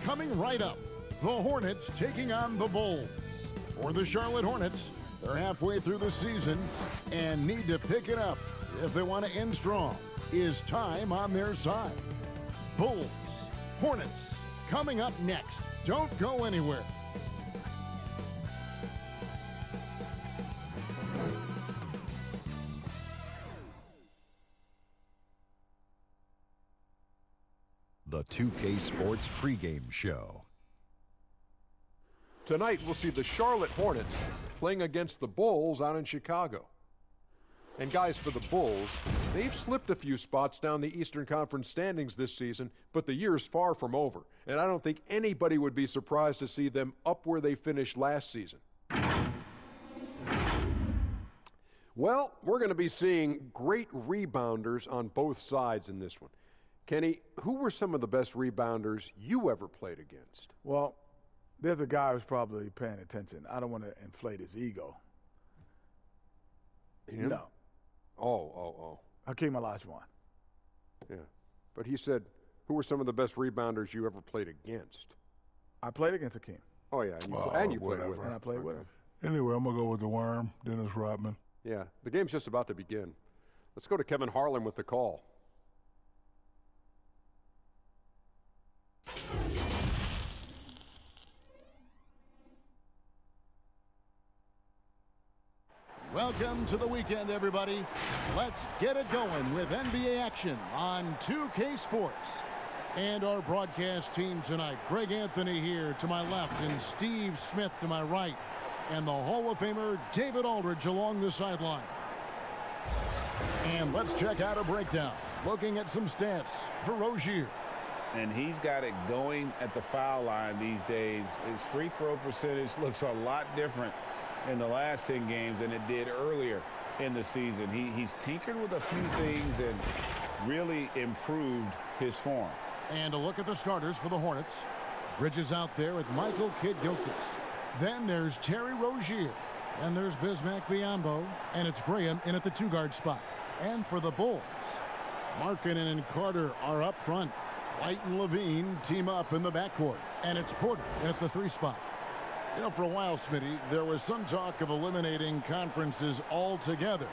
Coming right up, the Hornets taking on the Bulls. For the Charlotte Hornets, they're halfway through the season and need to pick it up if they want to end strong. Is time on their side? Bulls, Hornets, coming up next. Don't go anywhere. The 2K Sports pregame show. Tonight, we'll see the Charlotte Hornets playing against the Bulls out in Chicago. And guys, for the Bulls, they've slipped a few spots down the Eastern Conference standings this season, but the year's far from over. And I don't think anybody would be surprised to see them up where they finished last season. Well, we're going to be seeing great rebounders on both sides in this one. Kenny, who were some of the best rebounders you ever played against? Well, there's a guy who's probably paying attention. I don't want to inflate his ego. Him? No. Oh. Hakeem Olajuwon. Yeah. But he said, who were some of the best rebounders you ever played against? I played against Hakeem. Oh, yeah. And you played with him. And I played with him. Anyway, I'm going to go with the Worm, Dennis Rodman. Yeah. The game's just about to begin. Let's go to Kevin Harlan with the call. Welcome to the weekend, everybody. Let's get it going with NBA action on 2K Sports. And our broadcast team tonight, Greg Anthony here to my left and Steve Smith to my right. And the Hall of Famer David Aldridge along the sideline. And let's check out a breakdown, looking at some stats for Rozier. And he's got it going at the foul line these days. His free throw percentage looks a lot different in the last 10 games than it did earlier in the season. He's tinkered with a few things and really improved his form. And a look at the starters for the Hornets. Bridges out there with Michael Kidd-Gilchrist. Then there's Terry Rozier. And there's Bismack Biyombo. And it's Graham in at the two-guard spot. And for the Bulls, Markkanen and Carter are up front. White and Levine team up in the backcourt. And it's Porter in at the three spot. You know, for a while, Smitty, there was some talk of eliminating conferences altogether.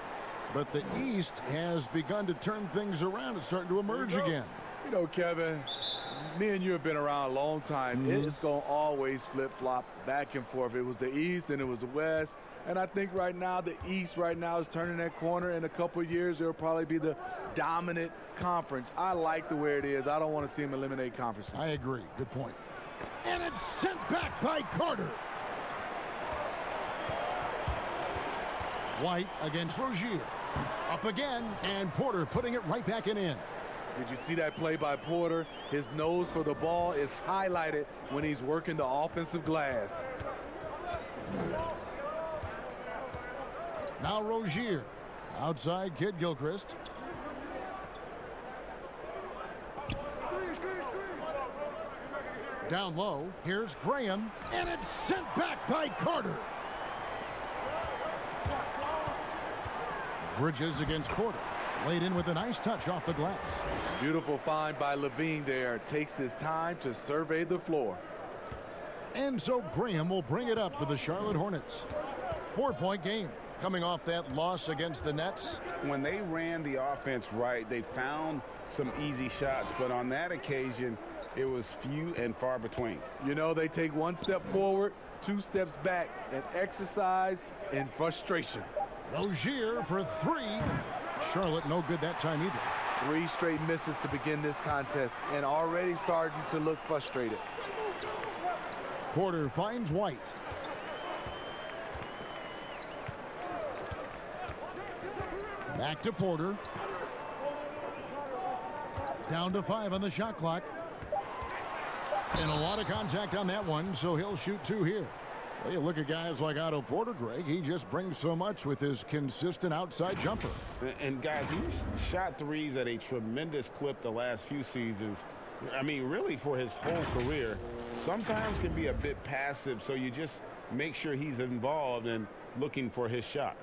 But the East has begun to turn things around. It's starting to emerge again. You know, Kevin, me and you have been around a long time. It's going to always flip-flop back and forth. It was the East and it was the West. And I think right now the East right now is turning that corner. In a couple of years, it will probably be the dominant conference. I like the way it is. I don't want to see them eliminate conferences. I agree. Good point. And it's sent back by Carter. White against Rozier. Up again, and Porter putting it right back in. Did you see that play by Porter? His nose for the ball is highlighted when he's working the offensive glass. Now Rozier. Outside Kidd-Gilchrist. Down low. Here's Graham. And it's sent back by Carter. Bridges against Porter. Laid in with a nice touch off the glass. Beautiful find by Levine there. Takes his time to survey the floor. And so Graham will bring it up for the Charlotte Hornets. 4-point game. Coming off that loss against the Nets. When they ran the offense right, they found some easy shots. But on that occasion, it was few and far between. You know, they take one step forward, 2 steps back, an exercise in frustration. Rozier for three. Charlotte no good that time either. 3 straight misses to begin this contest and already starting to look frustrated. Porter finds White. Back to Porter. Down to 5 on the shot clock. And a lot of contact on that one, so he'll shoot 2 here. Well, you look at guys like Otto Porter, Greg. He just brings so much with his consistent outside jumper. And guys, he's shot threes at a tremendous clip the last few seasons. I mean, really for his whole career. Sometimes can be a bit passive, so you just make sure he's involved and looking for his shot.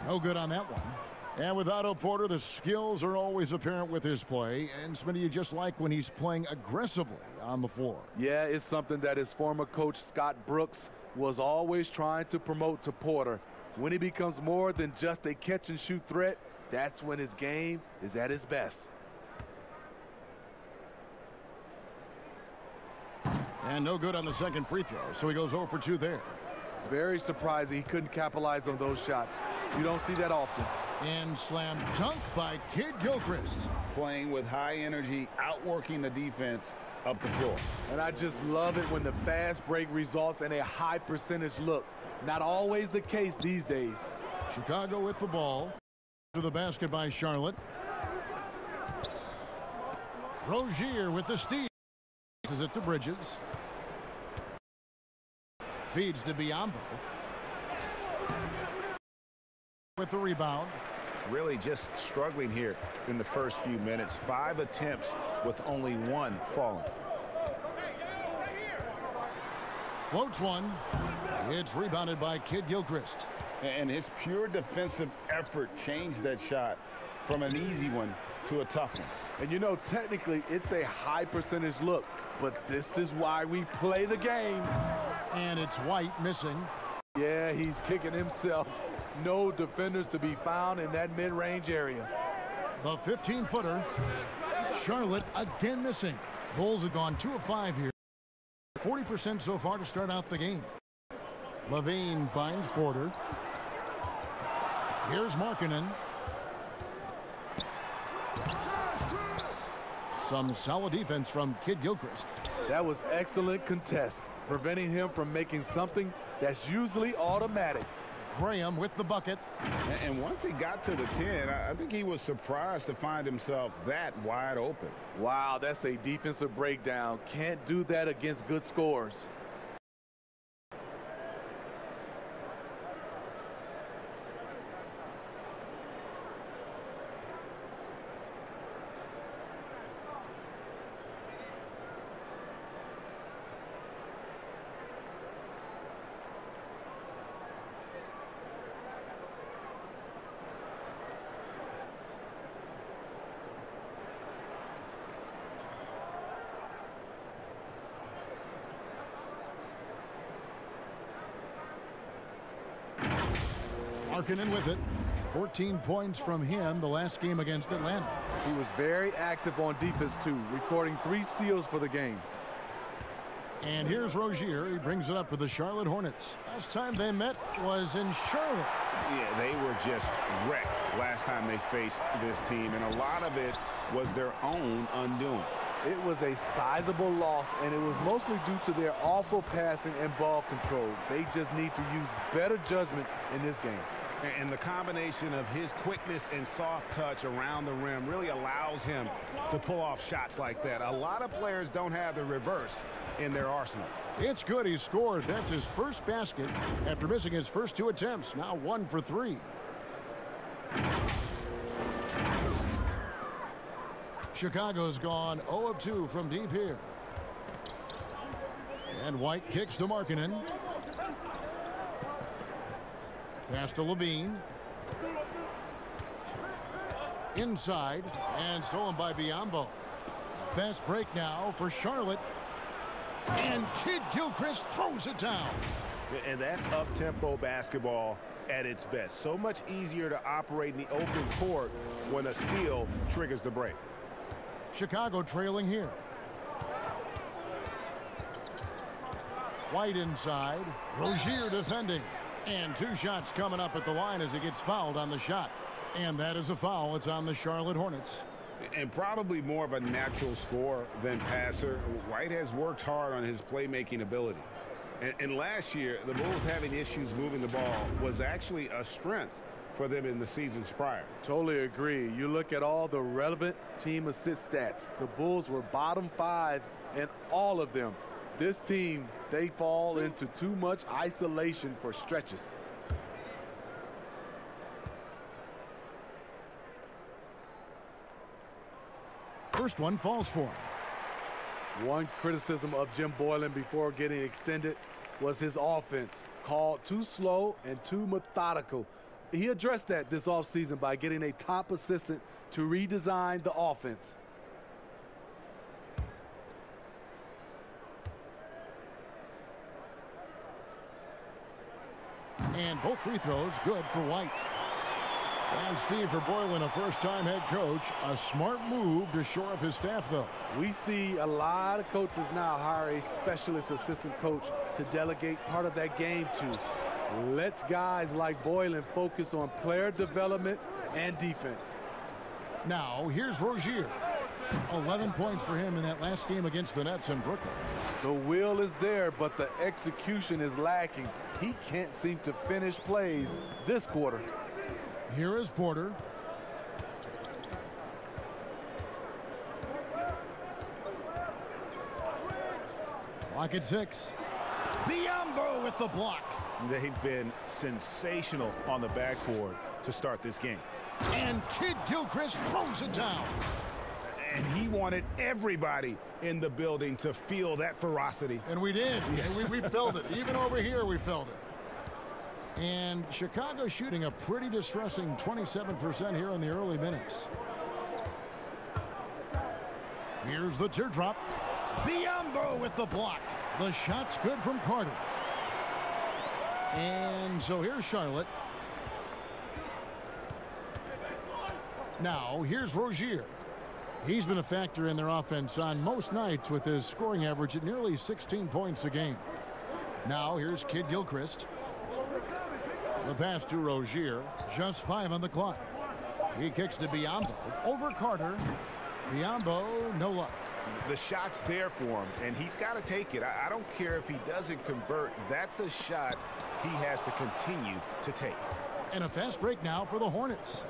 No good on that one. And with Otto Porter, the skills are always apparent with his play. And Smitty, you just like when he's playing aggressively on the floor. Yeah, it's something that his former coach, Scott Brooks, was always trying to promote to Porter. When he becomes more than just a catch-and-shoot threat, that's when his game is at its best. And no good on the second free throw, so he goes 0 for 2 there. Very surprising he couldn't capitalize on those shots. You don't see that often. And slam dunk by Kid Gilchrist. Playing with high energy, outworking the defense up the floor. And I just love it when the fast break results in a high percentage look. Not always the case these days. Chicago with the ball. To the basket by Charlotte. Rozier with the steal. Passes it to Bridges. Feeds to Biyombo. With the rebound. Really just struggling here in the first few minutes. 5 attempts with only 1 falling. Floats one. It's rebounded by Kid Gilchrist. And his pure defensive effort changed that shot from an easy one to a tough one. And you know, technically, it's a high percentage look, but this is why we play the game. And it's White missing. Yeah, he's kicking himself. No defenders to be found in that mid-range area. The 15-footer. Charlotte again missing. Bulls have gone 2 of 5 here. 40% so far to start out the game. Levine finds Porter. Here's Markkanen. Some solid defense from Kid Gilchrist. That was excellent contest, preventing him from making something that's usually automatic. Graham with the bucket. And once he got to the 10, I think he was surprised to find himself that wide open. Wow, that's a defensive breakdown. Can't do that against good scores. Markkanen with it. 14 points from him the last game against Atlanta. He was very active on defense, too, recording 3 steals for the game. And here's Rozier. He brings it up for the Charlotte Hornets. Last time they met was in Charlotte. Yeah, they were just wrecked last time they faced this team, and a lot of it was their own undoing. It was a sizable loss, and it was mostly due to their awful passing and ball control. They just need to use better judgment in this game. And the combination of his quickness and soft touch around the rim really allows him to pull off shots like that. A lot of players don't have the reverse in their arsenal. It's good. He scores. That's his first basket after missing his first 2 attempts. Now 1 for 3. Chicago's gone 0 of 2 from deep here. And White kicks to Markkanen. Pass to Levine. Inside and stolen by Biyombo. Fast break now for Charlotte. And Kid Gilchrist throws it down. And that's up-tempo basketball at its best. So much easier to operate in the open court when a steal triggers the break. Chicago trailing here. White inside. Rozier defending. And 2 shots coming up at the line as he gets fouled on the shot. And that is a foul. It's on the Charlotte Hornets. And probably more of a natural scorer than passer. White has worked hard on his playmaking ability. And last year, the Bulls having issues moving the ball was actually a strength for them in the seasons prior. Totally agree. You look at all the relevant team assist stats. The Bulls were bottom 5 in all of them. This team, they fall into too much isolation for stretches. First one falls for him. One criticism of Jim Boylen before getting extended was his offense. Called too slow and too methodical. he addressed that this offseason by getting a top assistant to redesign the offense. And both free throws good for White. And Steve, for Boylan, a first-time head coach, a smart move to shore up his staff, though. We see a lot of coaches now hire a specialist assistant coach to delegate part of that game to. Lets guys like Boylan focus on player development and defense. Now, here's Rozier. 11 points for him in that last game against the Nets in Brooklyn. The will is there, but the execution is lacking. He can't seem to finish plays this quarter. Here is Porter. Clock at 6. Biombo with the block. They've been sensational on the backboard to start this game. And Kid Gilchrist throws it down. And he wanted everybody in the building to feel that ferocity. And we did. And we felt it. Even over here, we felt it. And Chicago shooting a pretty distressing 27% here in the early minutes. Here's the teardrop. Biombo with the block. The shot's good from Carter. And so here's Charlotte. Now here's Rozier. He's been a factor in their offense on most nights with his scoring average at nearly 16 points a game. Now here's Kid Gilchrist. The pass to Rozier. Just 5 on the clock. He kicks to Biombo. Over Carter. Biombo, no luck. The shot's there for him, and he's got to take it. I don't care if he doesn't convert. That's a shot he has to continue to take. And a fast break now for the Hornets.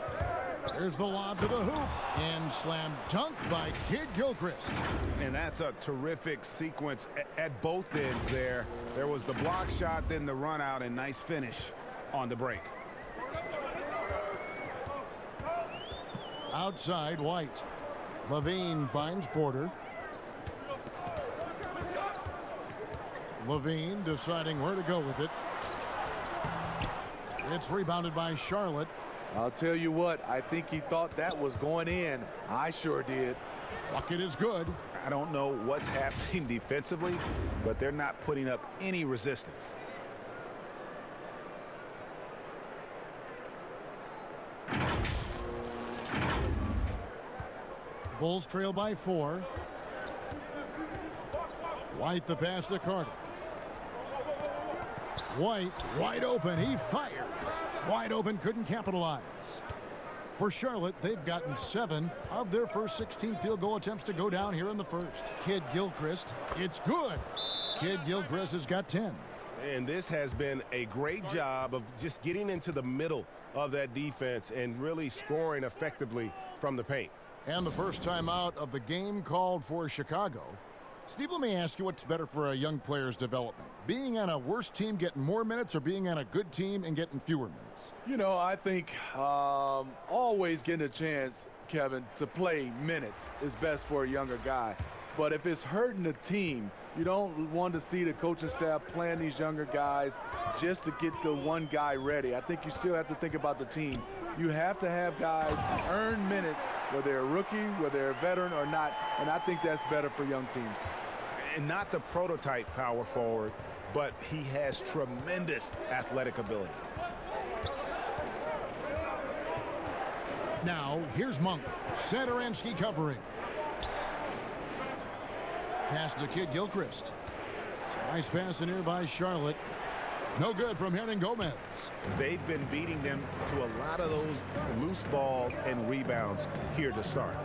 There's the lob to the hoop. And slam dunk by Kid Gilchrist. And that's a terrific sequence at both ends there. There was the block shot, then the run out, and nice finish on the break. Outside, White. Levine finds Porter. Levine deciding where to go with it. It's rebounded by Charlotte. I'll tell you what, I think he thought that was going in. I sure did. Bucket is good. I don't know what's happening defensively, but they're not putting up any resistance. Bulls trail by 4. White the pass to Carter. White wide open. He fires. Wide open, couldn't capitalize. For Charlotte, they've gotten 7 of their first 16 field goal attempts to go down here in the first. Kid Gilchrist, it's good. Kid Gilchrist has got 10. And this has been a great job of just getting into the middle of that defense and really scoring effectively from the paint. And the first time out of the game called for Chicago. Steve, let me ask you, what's better for a young player's development? Being on a worse team getting more minutes, or being on a good team and getting fewer minutes? You know, I think always getting a chance, Kevin, to play minutes is best for a younger guy. But if it's hurting the team, you don't want to see the coaching staff playing these younger guys just to get the one guy ready. I think you still have to think about the team. You have to have guys earn minutes, whether they're a rookie, whether they're a veteran or not, and I think that's better for young teams. And not the prototype power forward, but he has tremendous athletic ability. Now, here's Monk. Satoransky covering. Pass to Kid Gilchrist. Nice pass in here by Charlotte. No good from Hernan Gomez. They've been beating them to a lot of those loose balls and rebounds here to start.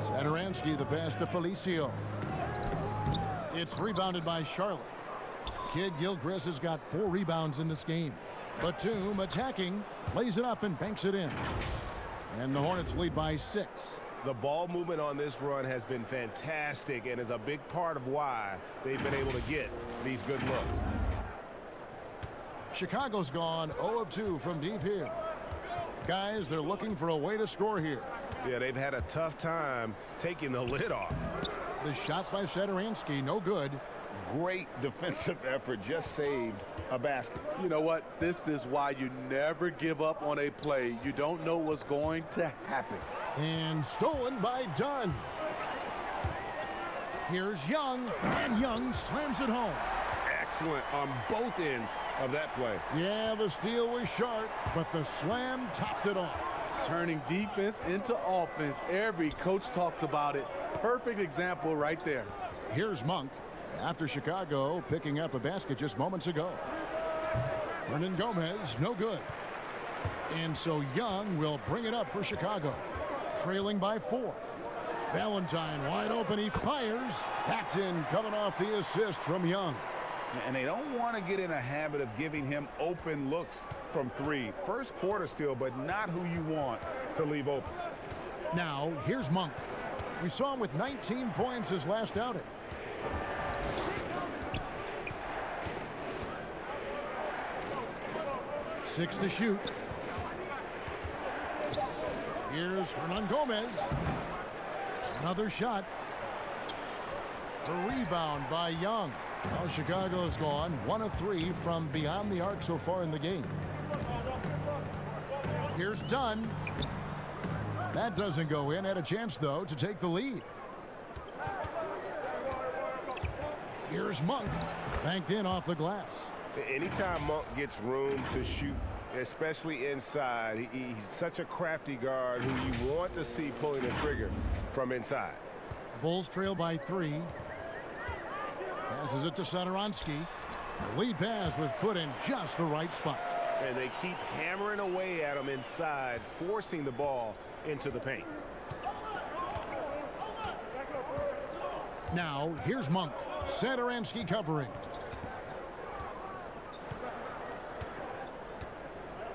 Satoransky, the pass to Felicio. It's rebounded by Charlotte. Kid Gilchrist has got 4 rebounds in this game. Batum attacking, lays it up and banks it in. And the Hornets lead by 6. The ball movement on this run has been fantastic and is a big part of why they've been able to get these good looks. Chicago's gone 0 of 2 from deep here. Guys, they're looking for a way to score here. Yeah, they've had a tough time taking the lid off. The shot by Satoransky, no good. great defensive effort just saved a basket. You know what? This is why you never give up on a play. You don't know what's going to happen. And stolen by Dunn. Here's Young, and Young slams it home. Excellent on both ends of that play. Yeah, the steal was sharp, but the slam topped it off. Turning defense into offense. Every coach talks about it. Perfect example right there. Here's Monk after Chicago picking up a basket just moments ago. Gomez, no good. And so Young will bring it up for Chicago, trailing by 4. Valentine wide open, he fires. That's in, coming off the assist from Young. And they don't want to get in a habit of giving him open looks from 3. First quarter still, but not who you want to leave open. Now, here's Monk. We saw him with 19 points his last outing. Six to shoot. Here's Gomez. Another shot. A rebound by Young. Now Chicago's gone 1 of 3 from beyond the arc so far in the game. Here's Dunn. That doesn't go in. Had a chance, though, to take the lead. Here's Monk. Banked in off the glass. Anytime Monk gets room to shoot, especially inside, he's such a crafty guard who you want to see pulling the trigger from inside. Bulls trail by 3. Passes it to Satoransky. The lead pass was put in just the right spot. And they keep hammering away at him inside, forcing the ball into the paint. Now, here's Monk. Satoransky covering.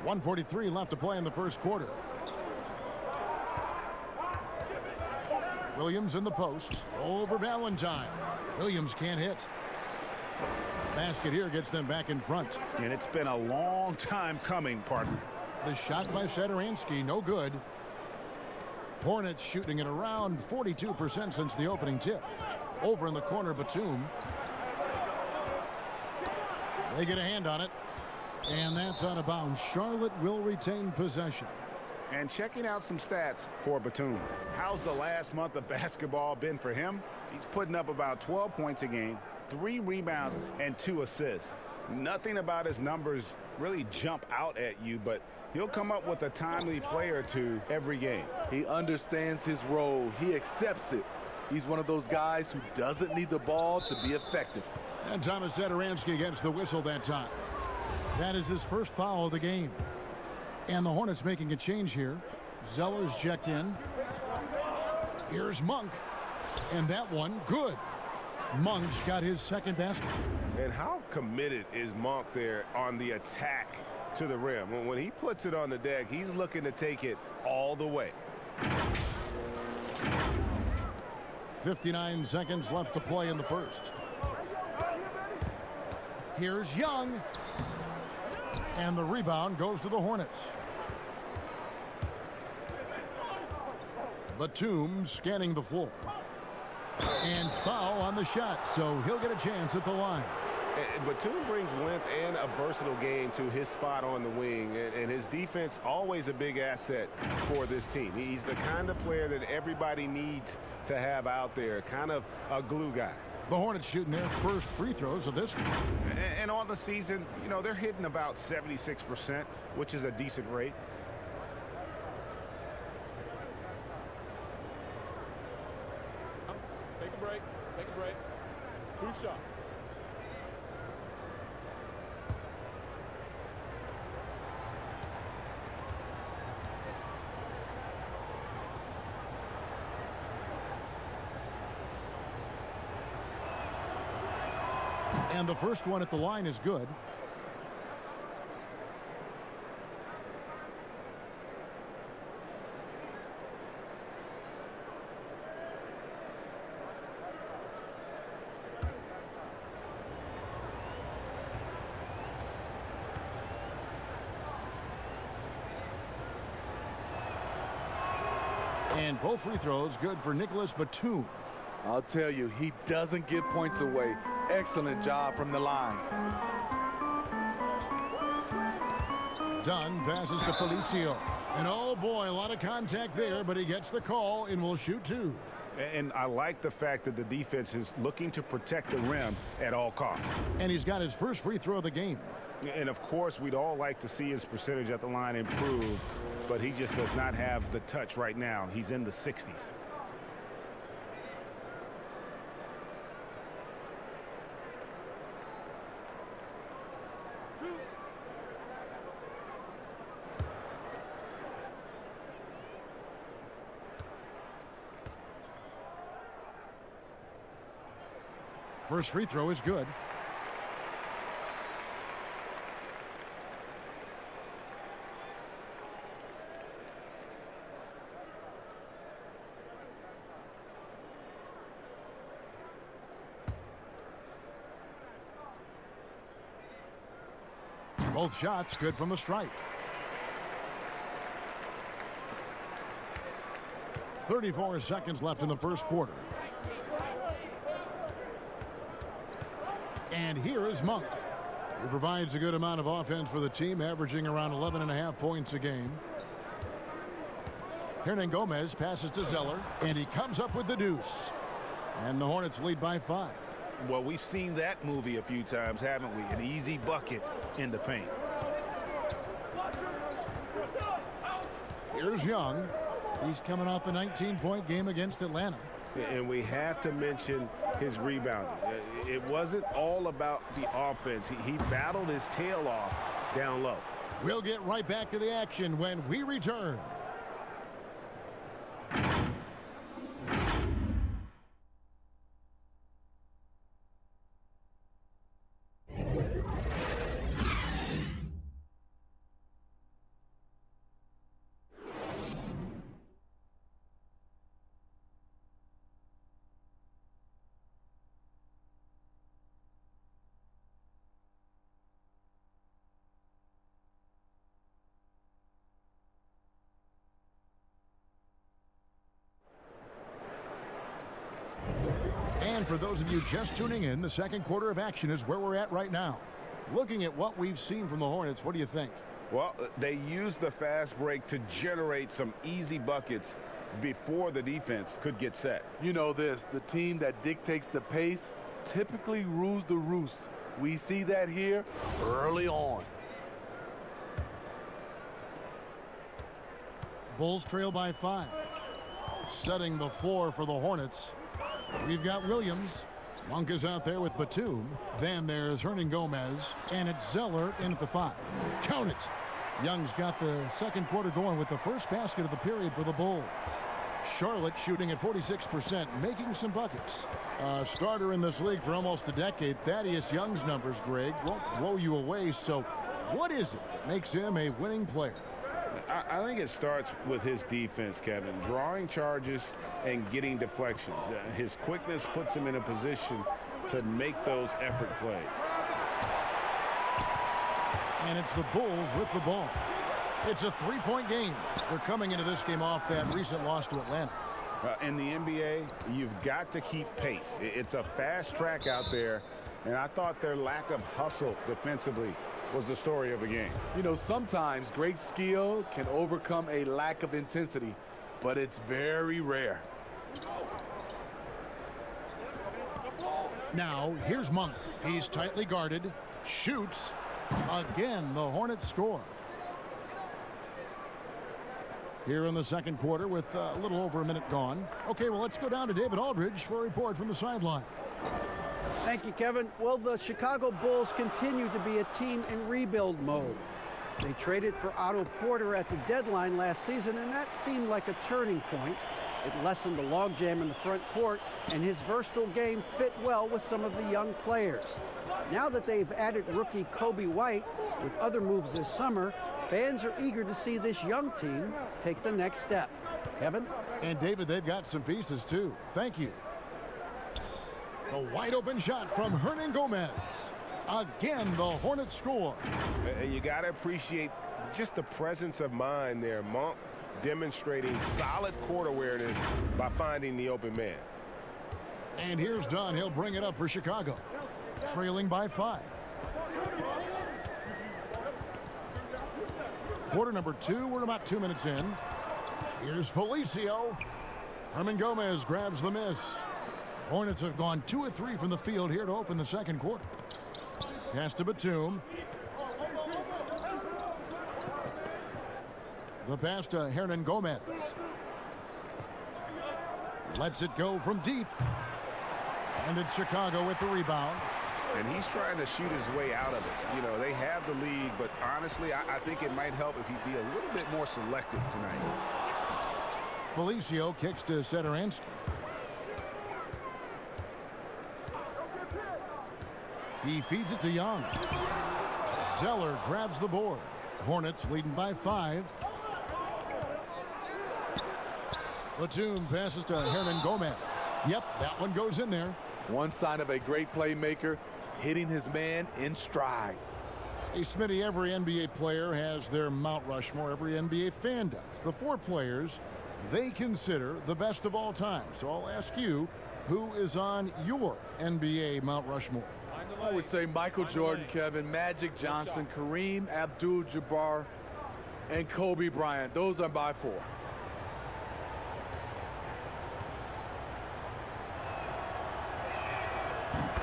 1:43 left to play in the first quarter. Williams in the post. Over Valentine. Williams can't hit. Basket here gets them back in front. And it's been a long time coming, partner. The shot by Satoransky, no good. Hornets shooting at around 42% since the opening tip. Over in the corner, Batum. They get a hand on it. And that's out of bounds. Charlotte will retain possession. And checking out some stats for Batum. How's the last month of basketball been for him? He's putting up about 12 points a game, 3 rebounds, and 2 assists. Nothing about his numbers really jump out at you, but he'll come up with a timely play or two every game. He understands his role. He accepts it. He's one of those guys who doesn't need the ball to be effective. And Thomas Satoransky gets the whistle that time. That is his first foul of the game. And the Hornets making a change here. Zeller's checked in. Here's Monk. And that one, good. Monk's got his second basket. And how committed is Monk there on the attack to the rim? When he puts it on the deck, he's looking to take it all the way. 59 seconds left to play in the first. Here's Young. And the rebound goes to the Hornets. Batum scanning the floor. And foul on the shot, so he'll get a chance at the line. Batum brings length and a versatile game to his spot on the wing, and his defense always a big asset for this team. He's the kind of player that everybody needs to have out there, kind of a glue guy. The Hornets shooting their first free throws of this one. And on the season, you know, they're hitting about 76%, which is a decent rate. Take a break. Take a break. 2 shots. And the first one at the line is good. And both free throws good for Nicholas Batum. I'll tell you, he doesn't give points away. excellent job from the line. Dunn passes to Felicio. And oh boy, a lot of contact there, but he gets the call and will shoot two. And I like the fact that the defense is looking to protect the rim at all costs. And he's got his first free throw of the game. And of course, we'd all like to see his percentage at the line improve, but he just does not have the touch right now. He's in the 60s. First free throw is good. Both shots good from the stripe. 34 seconds left in the first quarter. And here is Monk. He provides a good amount of offense for the team, averaging around 11.5 points a game. Hernangomez passes to Zeller, and he comes up with the deuce. And the Hornets lead by 5. Well, we've seen that movie a few times, haven't we? An easy bucket in the paint. Here's Young. He's coming off a 19-point game against Atlanta. And we have to mention his rebounding. It wasn't all about the offense. He battled his tail off down low. We'll get right back to the action when we return. And for those of you just tuning in, the second quarter of action is where we're at right now. Looking at what we've seen from the Hornets, what do you think? Well, they used the fast break to generate some easy buckets before the defense could get set. You know this, the team that dictates the pace typically rules the roost. We see that here early on. Bulls trail by 5. Setting the floor for the Hornets. We've got Williams. Monk is out there with Batum. Then there's Hernangomez. And it's Zeller in at the 5. Count it. Young's got the second quarter going with the first basket of the period for the Bulls. Charlotte shooting at 46%, making some buckets. Starter in this league for almost a decade. Thaddeus Young's numbers, Greg, won't blow you away. So what is it that makes him a winning player? I think it starts with his defense, Kevin. Drawing charges and getting deflections. His quickness puts him in a position to make those effort plays. And it's the Bulls with the ball. It's a three-point game. They're coming into this game off that recent loss to Atlanta. In the NBA, you've got to keep pace. It's a fast track out there, and I thought their lack of hustle defensively was the story of the game. You know, sometimes great skill can overcome a lack of intensity, but it's very rare. Now, here's Monk. He's tightly guarded. Shoots. Again, the Hornets score. Here in the second quarter with a little over a minute gone. Okay, well, let's go down to David Aldridge for a report from the sideline. Thank you, Kevin. Well, the Chicago Bulls continue to be a team in rebuild mode. They traded for Otto Porter at the deadline last season, and that seemed like a turning point. It lessened the logjam in the front court, and his versatile game fit well with some of the young players. Now that they've added rookie Kobe White with other moves this summer, fans are eager to see this young team take the next step. Kevin? And David, they've got some pieces too. Thank you. A wide open shot from Hernangomez. Again, the Hornets score. And you got to appreciate just the presence of mind there. Monk demonstrating solid court awareness by finding the open man. And here's Dunn. He'll bring it up for Chicago. trailing by 5. Quarter number 2, we're about 2 minutes in. Here's Felicio. Herman Gomez grabs the miss. Hornets have gone 2 of 3 from the field here to open the second quarter. Pass to Batum. The pass to Hernan Gomez. Lets it go from deep. And it's Chicago with the rebound. And he's trying to shoot his way out of it. You know, they have the lead, but honestly, I think it might help if he'd be a little bit more selective tonight. Felicio kicks to Sederansky. He feeds it to Young. Zeller grabs the board. Hornets leading by 5. Batum passes to Hernan Gomez. Yep, that one goes in there. One sign of a great playmaker, hitting his man in stride. Hey, Smitty, every NBA player has their Mount Rushmore. Every NBA fan does. The 4 players they consider the best of all time. So I'll ask you, who is on your NBA Mount Rushmore? I would say Michael Jordan, Kevin, Magic Johnson, Kareem Abdul-Jabbar, and Kobe Bryant. Those are my 4.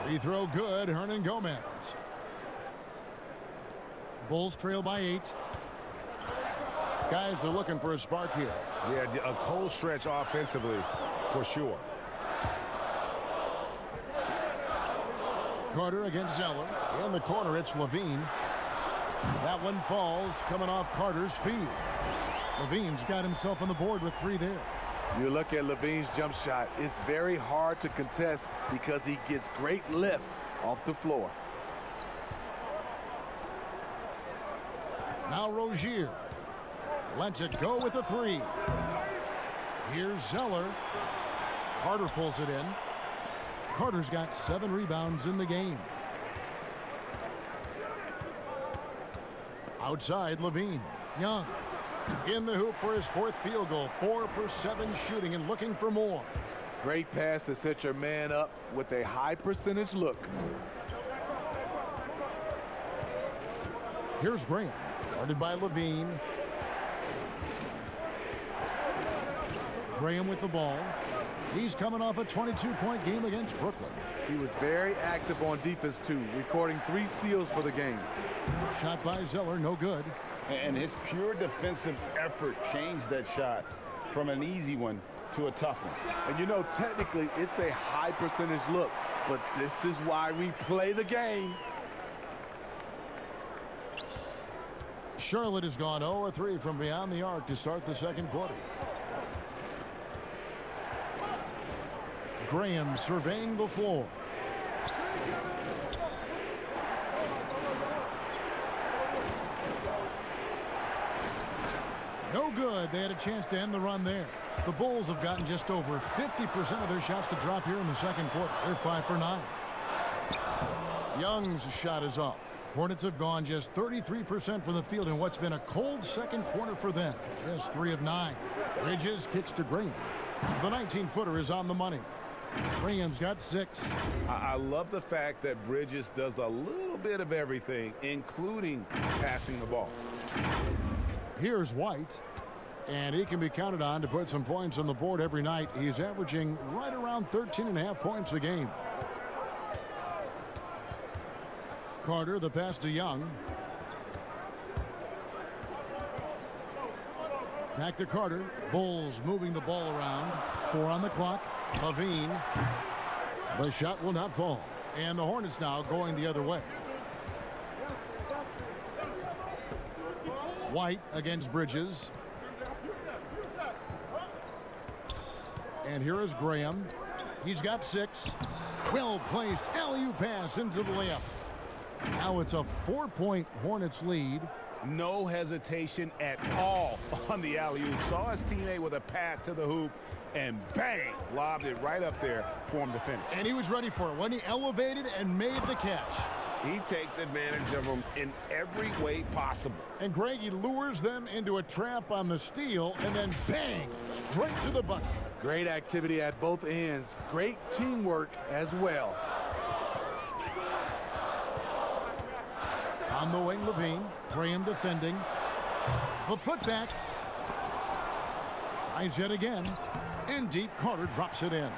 Free throw good, Hernan Gomez. Bulls trail by 8. Guys are looking for a spark here. Yeah, a cold stretch offensively for sure. Carter against Zeller. In the corner, it's Levine. That one falls, coming off Carter's feet. Levine's got himself on the board with 3 there. You look at Levine's jump shot. It's very hard to contest because he gets great lift off the floor. Now Rozier lets it go with a 3. Here's Zeller. Carter pulls it in. Carter's got 7 rebounds in the game. Outside, Levine. Young in the hoop for his 4th field goal. 4 for 7 shooting and looking for more. Great pass to set your man up with a high percentage look. Here's Graham. Guarded by Levine. Graham with the ball. He's coming off a 22-point game against Brooklyn. He was very active on defense, too, recording 3 steals for the game. Shot by Zeller, no good. And his pure defensive effort changed that shot from an easy one to a tough one. And you know, technically, it's a high percentage look, but this is why we play the game. Charlotte has gone 0 of 3 from beyond the arc to start the second quarter. Graham surveying the floor. No good. They had a chance to end the run there. The Bulls have gotten just over 50% of their shots to drop here in the second quarter. They're 5 for 9. Young's shot is off. Hornets have gone just 33% from the field in what's been a cold second quarter for them. Just 3 of 9. Bridges kicks to Graham. The 19-footer is on the money. Graham's got 6. I love the fact that Bridges does a little bit of everything, including passing the ball. Here's White, and he can be counted on to put some points on the board every night. He's averaging right around 13.5 points a game. Carter, the pass to Young. Back to Carter. Bulls moving the ball around. 4 on the clock. Levine. The shot will not fall. And the Hornets now going the other way. White against Bridges. And here is Graham. He's got 6. Well placed alley-oop pass into the layup. Now it's a 4-point Hornets lead. No hesitation at all on the alley-oop. Saw his teammate with a path to the hoop, and bang, lobbed it right up there for him to finish. And he was ready for it when he elevated and made the catch. He takes advantage of them in every way possible. And Greg, he lures them into a trap on the steal, and then bang, straight to the bucket. Great activity at both ends. Great teamwork as well. On the wing, Levine. Graham defending. The putback. Tries yet again. In deep, Carter drops it in.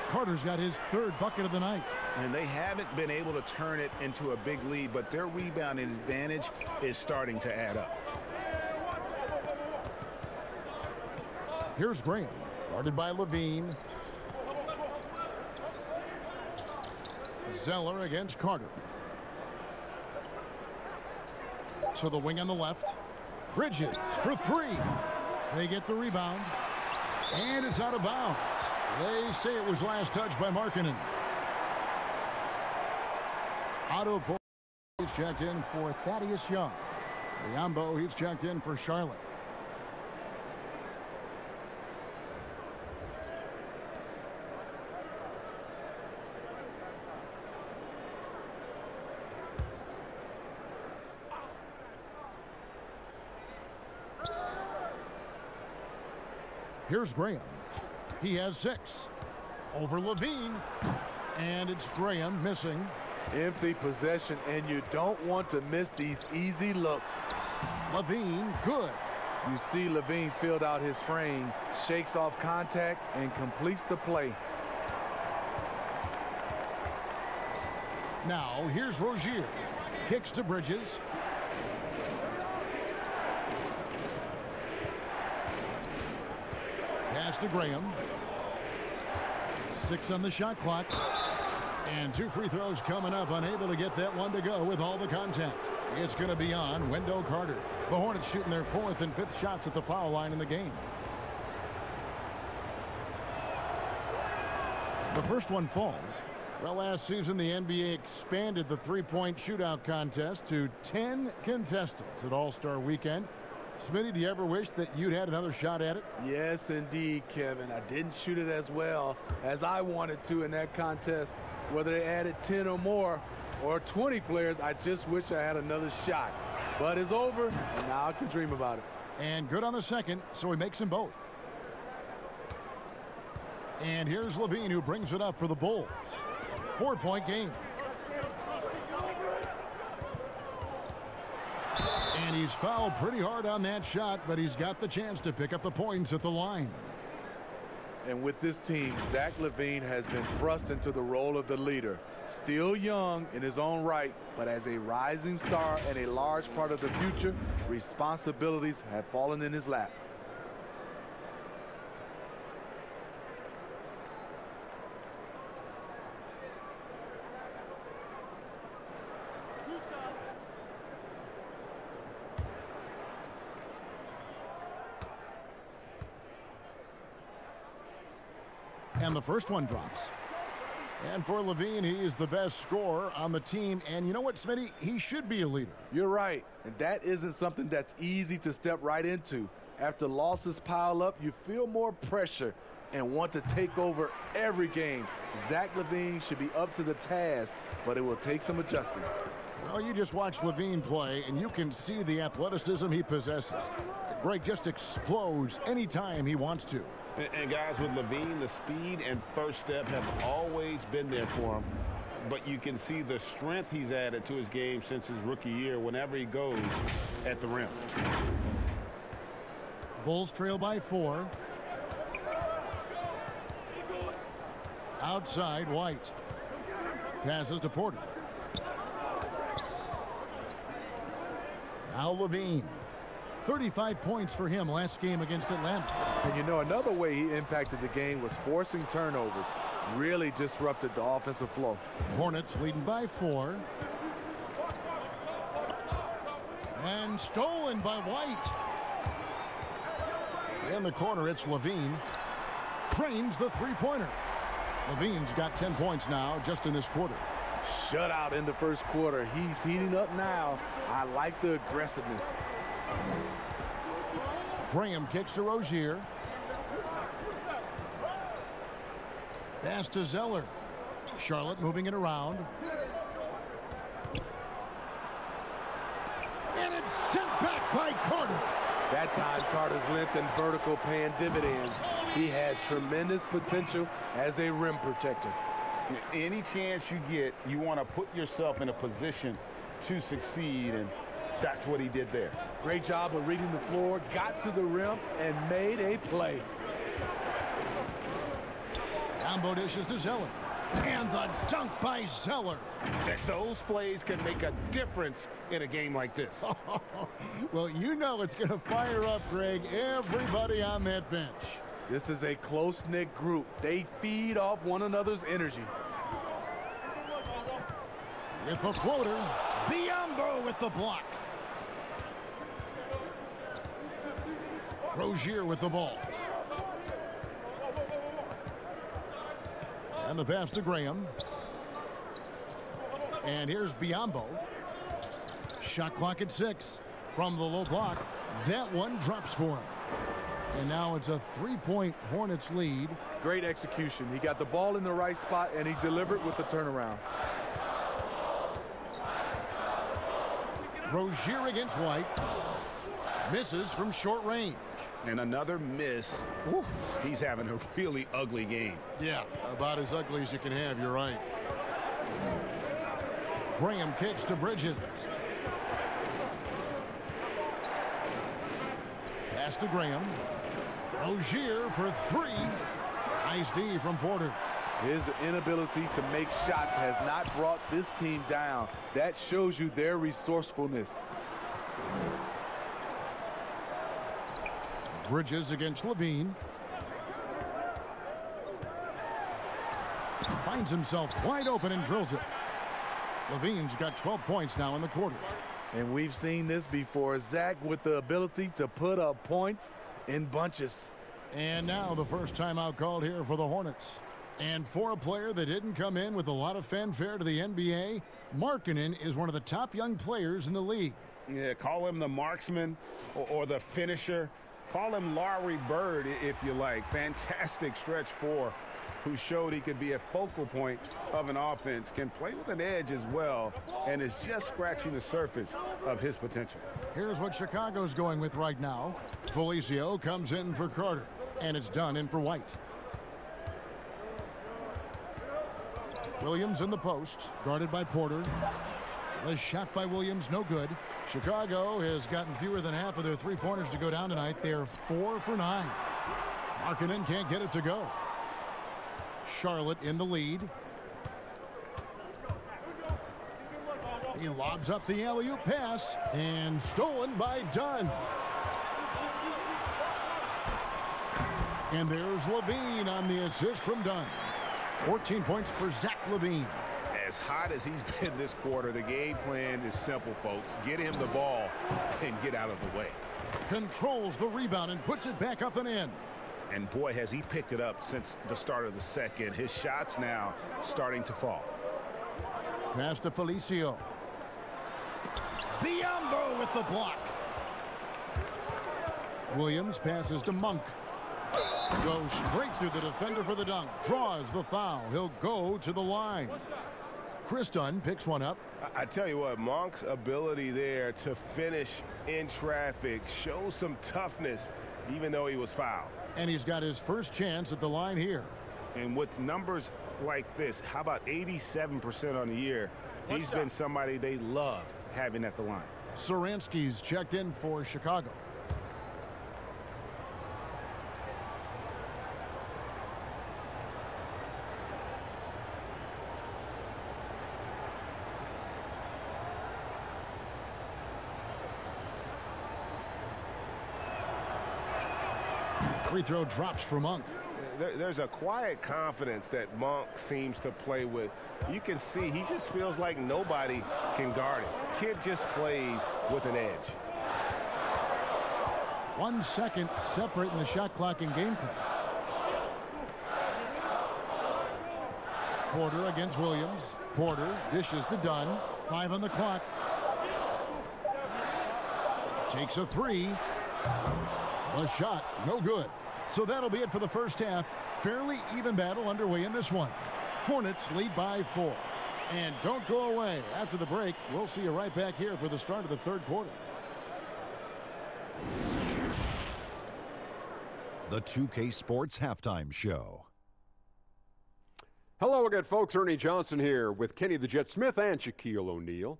Carter's got his third bucket of the night. And they haven't been able to turn it into a big lead, but their rebounding advantage is starting to add up. Here's Graham, guarded by Levine. Zeller against Carter. To the wing on the left. Bridges for three. They get the rebound. And it's out of bounds. They say it was last touched by Markkanen. Otto Porter is checked in for Thaddeus Young. Biombo, he's checked in for Charlotte. Here's Graham. He has 6. Over Levine. And it's Graham missing. Empty possession, and you don't want to miss these easy looks. Levine, good. You see Levine's filled out his frame, shakes off contact, and completes the play. Now, here's Rozier. Kicks to Bridges. Pass to Graham. 6 on the shot clock. And 2 free throws coming up. Unable to get that one to go with all the contact. It's going to be on Wendell Carter. The Hornets shooting their 4th and 5th shots at the foul line in the game. The first one falls. Well, last season the NBA expanded the three-point shootout contest to 10 contestants at All-Star Weekend. Smitty, do you ever wish that you'd had another shot at it? Yes, indeed, Kevin. I didn't shoot it as well as I wanted to in that contest. Whether they added 10 or more or 20 players, I just wish I had another shot. But it's over, and now I can dream about it. And good on the second, so he makes them both. And here's Levine, who brings it up for the Bulls. 4-point game. And he's fouled pretty hard on that shot, but he's got the chance to pick up the points at the line. And with this team, Zach LaVine has been thrust into the role of the leader. Still young in his own right, but as a rising star and a large part of the future, responsibilities have fallen in his lap. And the first one drops. And for Levine, he is the best scorer on the team. And you know what, Smitty? He should be a leader. You're right. And that isn't something that's easy to step right into. After losses pile up, you feel more pressure and want to take over every game. Zach LaVine should be up to the task, but it will take some adjusting. Well, you just watch Levine play, and you can see the athleticism he possesses. Greg just explodes anytime he wants to. And guys, with Levine, the speed and first step have always been there for him. But you can see the strength he's added to his game since his rookie year whenever he goes at the rim. Bulls trail by 4. Outside, White. Passes to Porter. Now Levine. 35 points for him last game against Atlanta. And you know, another way he impacted the game was forcing turnovers. Really disrupted the offensive flow. Hornets leading by 4. And stolen by White. In the corner, it's Levine. Trains the three-pointer. Levine's got 10 points now just in this quarter. Shutout in the first quarter. He's heating up now. I like the aggressiveness. Graham kicks to Rozier. Pass to Zeller. Charlotte moving it around. And it's sent back by Carter. That time, Carter's length and vertical paying dividends. He has tremendous potential as a rim protector. Any chance you get, you want to put yourself in a position to succeed, and that's what he did there. Great job of reading the floor, got to the rim, and made a play. Combo dishes to Zeller. And the dunk by Zeller. Those plays can make a difference in a game like this. Well, you know it's going to fire up, Greg, everybody on that bench. This is a close-knit group. They feed off one another's energy. With the floater, Biyombo with the block. Rozier with the ball. And the pass to Graham. And here's Biyombo. Shot clock at 6 from the low block. That one drops for him. And now it's a 3-point Hornets lead. Great execution. He got the ball in the right spot, and he delivered with the turnaround. Rozier against White. Misses from short range. And another miss. Ooh, he's having a really ugly game. Yeah, about as ugly as you can have, you're right. Graham kicks to Bridges. Pass to Graham. Rozier for 3. Nice D from Porter. His inability to make shots has not brought this team down. That shows you their resourcefulness. Bridges against Levine. Finds himself wide open and drills it. Levine's got 12 points now in the quarter. And we've seen this before. Zach with the ability to put up points in bunches. And now the first timeout called here for the Hornets. And for a player that didn't come in with a lot of fanfare to the NBA, Markkanen is one of the top young players in the league. Yeah, call him the marksman or the finisher. Call him Larry Bird, if you like. Fantastic stretch 4, who showed he could be a focal point of an offense, can play with an edge as well, and is just scratching the surface of his potential. Here's what Chicago's going with right now. Felicio comes in for Carter, and it's done in for White. Williams in the post, guarded by Porter. The shot by Williams, no good. Chicago has gotten fewer than half of their three-pointers to go down tonight. They're 4 for 9. Markkanen can't get it to go. Charlotte in the lead. He lobs up the alley-oop pass, and stolen by Dunn. And there's Levine on the assist from Dunn. 14 points for Zach Levine. As hot as he's been this quarter, the game plan is simple, folks. Get him the ball and get out of the way. Controls the rebound and puts it back up and in. And boy, has he picked it up since the start of the second. His shots now starting to fall. Pass to Felicio. Biyombo with the block. Williams passes to Monk. Goes straight through the defender for the dunk. Draws the foul. He'll go to the line. Chris Dunn picks one up. I tell you what, Monk's ability there to finish in traffic shows some toughness, even though he was fouled. And he's got his first chance at the line here. And with numbers like this, how about 87% on the year? He's been somebody they love having at the line. Saransky's checked in for Chicago. Free throw drops for Monk. There's a quiet confidence that Monk seems to play with. You can see he just feels like nobody can guard him. Kid just plays with an edge. 1 second separating the shot clock and game clock. Porter against Williams. Porter dishes to Dunn. 5 on the clock. Takes a 3. A shot, no good. So that'll be it for the first half. Fairly even battle underway in this one. Hornets lead by 4. And don't go away. After the break, we'll see you right back here for the start of the third quarter. The 2K Sports Halftime Show. Hello again, folks. Ernie Johnson here with Kenny the Jet Smith and Shaquille O'Neal.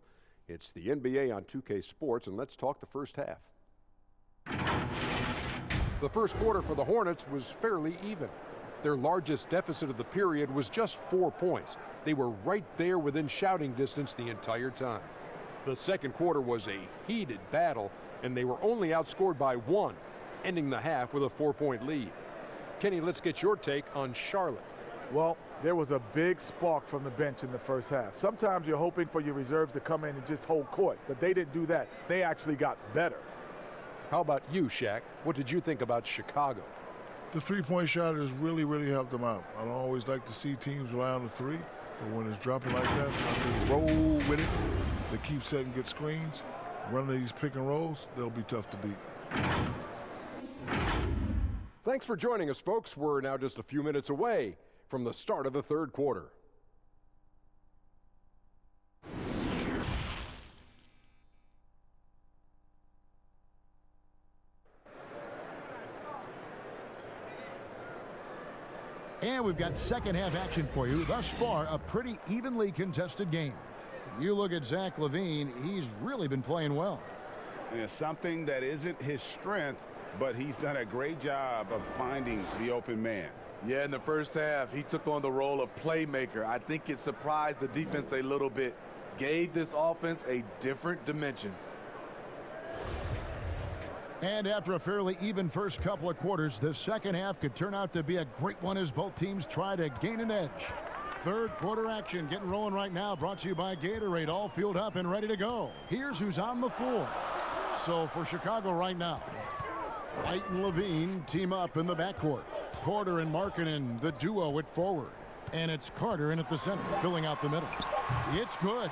It's the NBA on 2K Sports, and let's talk the first half. The first quarter for the Hornets was fairly even. Their largest deficit of the period was just 4 points. They were right there within shouting distance the entire time. The second quarter was a heated battle, and they were only outscored by 1, ending the half with a 4-point lead. Kenny, let's get your take on Charlotte. Well, there was a big spark from the bench in the first half. Sometimes you're hoping for your reserves to come in and just hold court, but they didn't do that. They actually got better. How about you, Shaq? What did you think about Chicago? The three-point shot has really, really helped them out. I don't always like to see teams rely on the three, but when it's dropping like that, I say roll with it. They keep setting good screens. Running these pick and rolls, they'll be tough to beat. Thanks for joining us, folks. We're now just a few minutes away from the start of the third quarter. And we've got second half action for you. Thus far, a pretty evenly contested game. You look at Zach LaVine, he's really been playing well. And it's something that isn't his strength, but he's done a great job of finding the open man. Yeah, in the first half, he took on the role of playmaker. I think it surprised the defense a little bit, gave this offense a different dimension. And after a fairly even first couple of quarters, the second half could turn out to be a great one as both teams try to gain an edge. Third quarter action getting rolling right now, brought to you by Gatorade, all fueled up and ready to go. Here's who's on the floor. So for Chicago right now, White and LaVine team up in the backcourt. Porter and Markkanen, the duo at forward. And it's Carter in at the center, filling out the middle. It's good.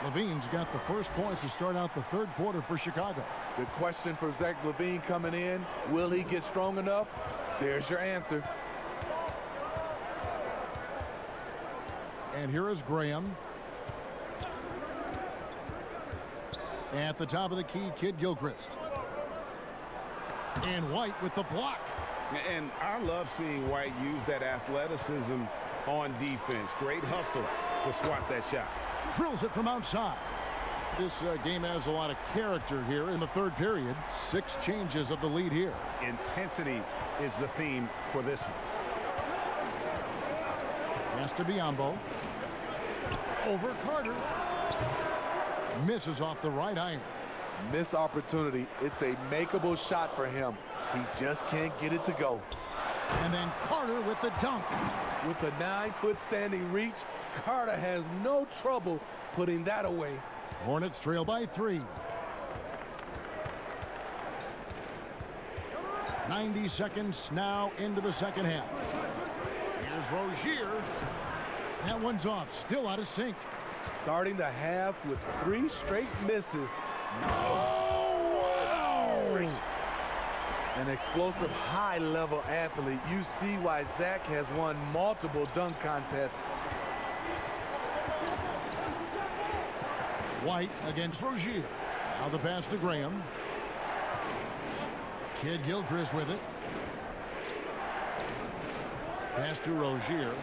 LaVine's got the first points to start out the third quarter for Chicago. The question for Zach LaVine coming in, will he get strong enough? There's your answer. And here is Graham. At the top of the key, Kid Gilchrist. And White with the block. And I love seeing White use that athleticism on defense. Great hustle to swat that shot. Drills it from outside. This game has a lot of character here in the third period. 6 changes of the lead here. Intensity is the theme for this one. Pass to Biyombo. Over Carter. Misses off the right iron. Missed opportunity. It's a makeable shot for him. He just can't get it to go. And then Carter with the dunk. With a 9-foot standing reach, Carter has no trouble putting that away. Hornets trail by 3. 90 seconds now into the second half. Here's Rozier. That one's off, still out of sync. Starting the half with 3 straight misses. Oh, wow! An explosive high-level athlete. You see why Zach has won multiple dunk contests. White against Rozier. Now the pass to Graham. Kid Gilchrist with it. Pass to Rozier.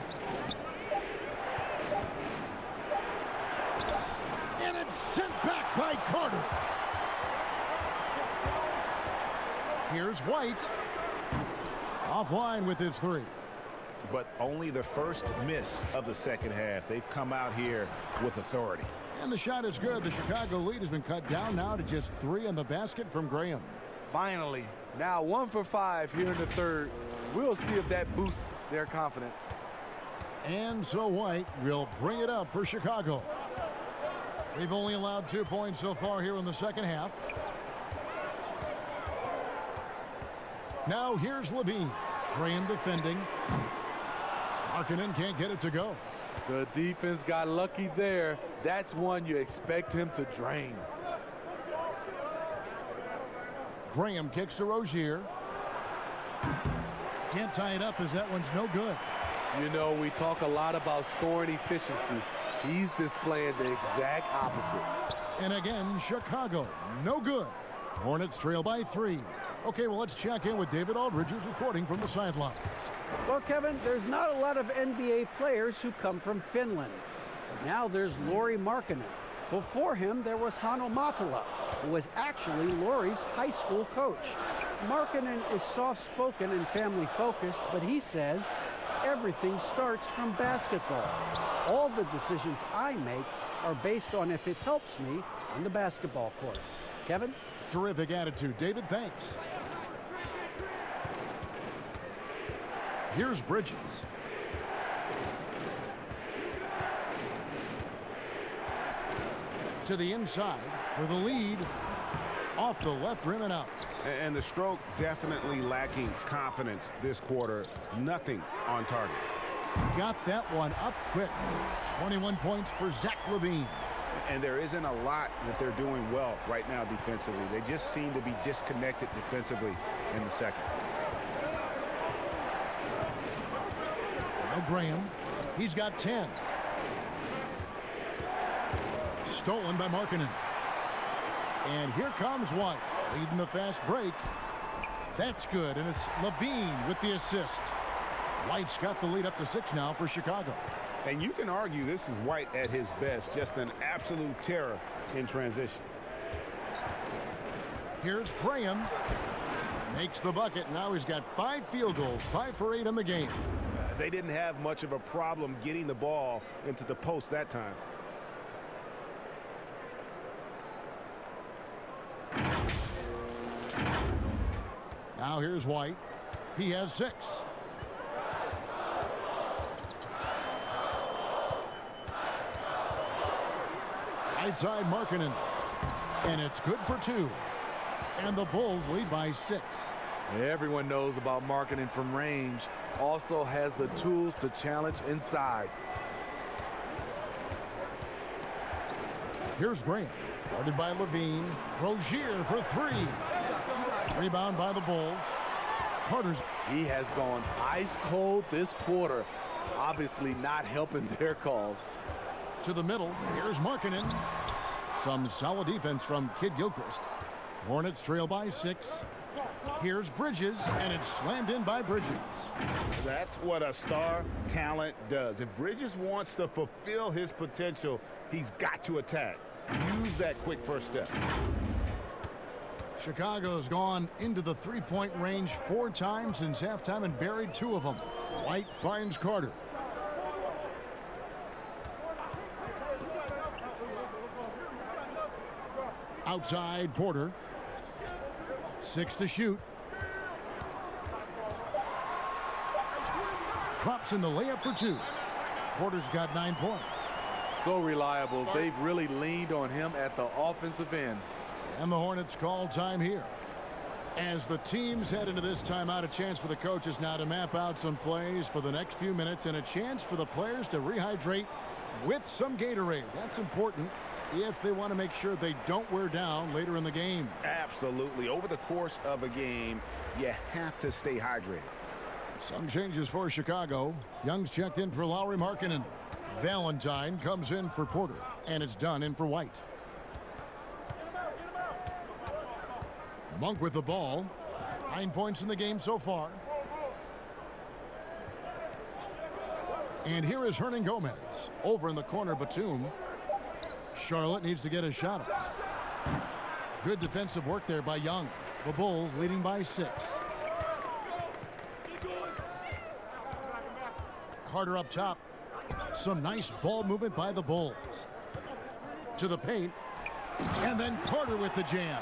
And it's sent back by Carter. Here's White. Offline with his 3. But only the first miss of the second half. They've come out here with authority. And the shot is good. The Chicago lead has been cut down now to just 3 on the basket from Graham. Finally. Now 1 for 5 here in the third. We'll see if that boosts their confidence. And so White will bring it up for Chicago. They've only allowed 2 points so far here in the second half. Now here's LaVine. Graham defending. Markkanen can't get it to go. The defense got lucky there. That's one you expect him to drain. Graham kicks to Rozier. Can't tie it up as that one's no good. You know, we talk a lot about scoring efficiency. He's displaying the exact opposite. And again, Chicago, no good. Hornets trail by 3. Okay, well, let's check in with David Aldridge, who's reporting from the sidelines. Well, Kevin, there's not a lot of NBA players who come from Finland. Now there's Lauri Markkanen. Before him, there was Hano Matala, who was actually Laurie's high school coach. Markkanen is soft-spoken and family-focused, but he says everything starts from basketball. All the decisions I make are based on if it helps me on the basketball court. Kevin? Terrific attitude. David, thanks. Here's Bridges. To the inside for the lead. Off the left rim and out. And the stroke definitely lacking confidence this quarter. Nothing on target. Got that one up quick. 21 points for Zach LaVine. And there isn't a lot that they're doing well right now defensively. They just seem to be disconnected defensively in the second. Now Graham. He's got 10. Stolen by Markkanen. And here comes White, leading the fast break. That's good, and it's LaVine with the assist. White's got the lead up to 6 now for Chicago. And you can argue this is White at his best, just an absolute terror in transition. Here's Graham. Makes the bucket. Now he's got 5 field goals, 5 for 8 in the game. They didn't have much of a problem getting the ball into the post that time. Now here's White. He has 6. Right side Markkanen. And it's good for 2. And the Bulls lead by 6. Everyone knows about Markkanen from range. Also has the tools to challenge inside. Here's Graham. Guarded by LaVine. Rozier for 3. Rebound by the Bulls. Carter's. He has gone ice cold this quarter. Obviously not helping their cause. To the middle. Here's Markkanen. Some solid defense from Kid Gilchrist. Hornets trail by 6. Here's Bridges, and it's slammed in by Bridges. That's what a star talent does. If Bridges wants to fulfill his potential, he's got to attack. Use that quick first step. Chicago's gone into the three-point range 4 times since halftime and buried 2 of them. White finds Carter. Outside Porter. 6 to shoot. Drops in the layup for 2. Porter's got 9 points. So reliable. They've really leaned on him at the offensive end. And the Hornets call time here. As the teams head into this timeout, a chance for the coaches now to map out some plays for the next few minutes and a chance for the players to rehydrate with some Gatorade. That's important if they want to make sure they don't wear down later in the game. Absolutely. Over the course of a game, you have to stay hydrated. Some changes for Chicago. Young's checked in for Lauri Markkanen. Valentine comes in for Porter. And it's done in for White. Monk with the ball. 9 points in the game so far. And here is Hernan Gomez. Over in the corner, Batum. Charlotte needs to get a shot up. Good defensive work there by Young. The Bulls leading by 6. Carter up top. Some nice ball movement by the Bulls. To the paint. And then Carter with the jam.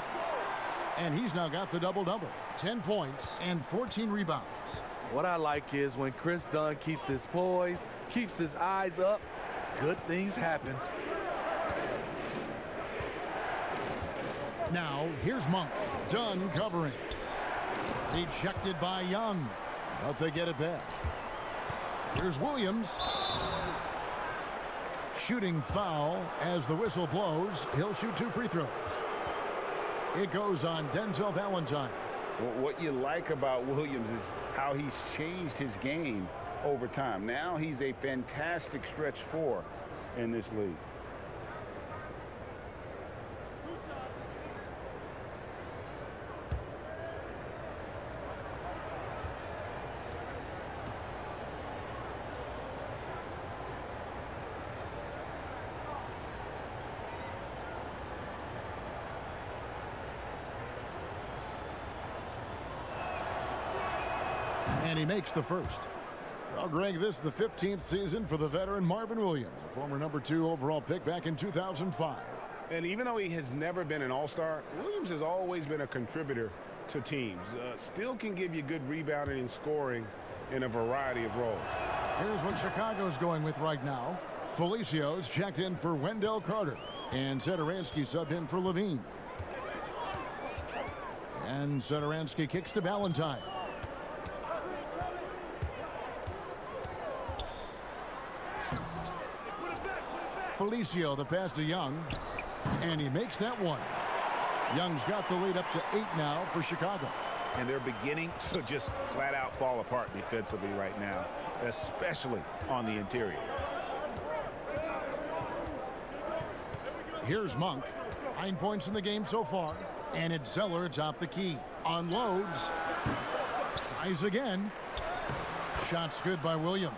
And he's now got the double-double. 10 points and 14 rebounds. What I like is when Chris Dunn keeps his poise, keeps his eyes up, good things happen. Now, here's Monk. Dunn covering. Ejected by Young. But they get it back. Here's Williams. Shooting foul as the whistle blows. He'll shoot 2 free throws. It goes on Denzel Valentine. Well, what you like about Williams is how he's changed his game over time. Now he's a fantastic stretch 4 in this league. And he makes the first. Well, Greg, this is the 15th season for the veteran Marvin Williams, a former #2 overall pick back in 2005. And even though he has never been an all-star, Williams has always been a contributor to teams. Still can give you good rebounding and scoring in a variety of roles. Here's what Chicago's going with right now. Felicio's checked in for Wendell Carter. And Satoransky subbed in for Levine. And Satoransky kicks to Valentine. Felicio, the pass to Young. And he makes that one. Young's got the lead up to 8 now for Chicago. And they're beginning to just flat out fall apart defensively right now, especially on the interior. Here's Monk. 9 points in the game so far. And it's Zeller atop the key. Unloads. Tries again. Shot's good by Williams.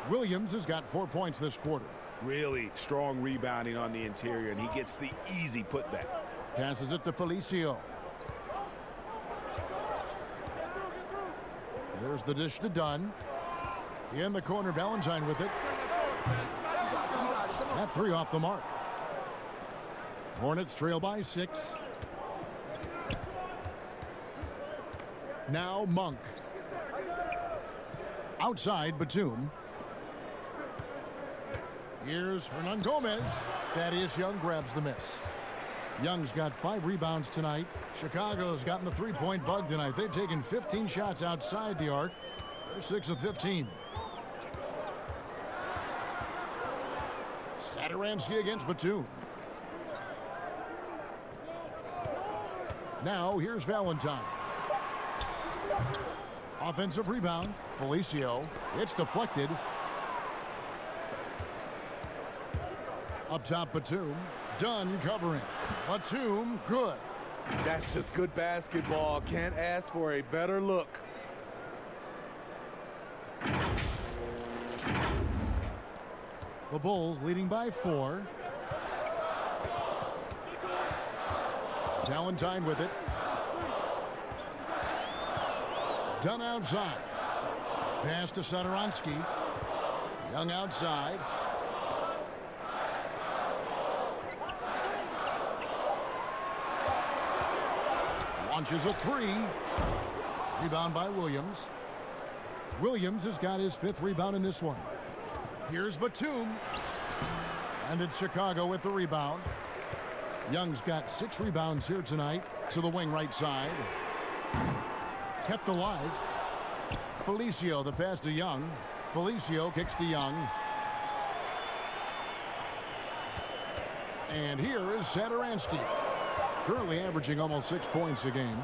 Williams has got 4 points this quarter. Really strong rebounding on the interior, and he gets the easy putback. Passes it to Felicio. There's the dish to Dunn. In the corner, Valentine with it. That 3 off the mark. Hornets trail by 6. Now Monk. Outside, Batum. Here's Hernan Gomez. Thaddeus Young grabs the miss. Young's got 5 rebounds tonight. Chicago's gotten the 3-point bug tonight. They've taken 15 shots outside the arc. They're 6 of 15. Satoransky against Batum. Now here's Valentine. Offensive rebound. Felicio. It's deflected. Up top, Batum. Dunn covering. Batum, good. That's just good basketball. Can't ask for a better look. The Bulls leading by 4. Valentine with it. Dunn outside. Pass to Satoransky. Young outside. Launches a 3. Rebound by Williams. Williams has got his 5th rebound in this one. Here's Batum. And it's Chicago with the rebound. Young's got 6 rebounds here tonight. To the wing right side. Kept alive. Felicio, the pass to Young. Felicio kicks to Young. And here is Satoransky. Currently averaging almost 6 points a game.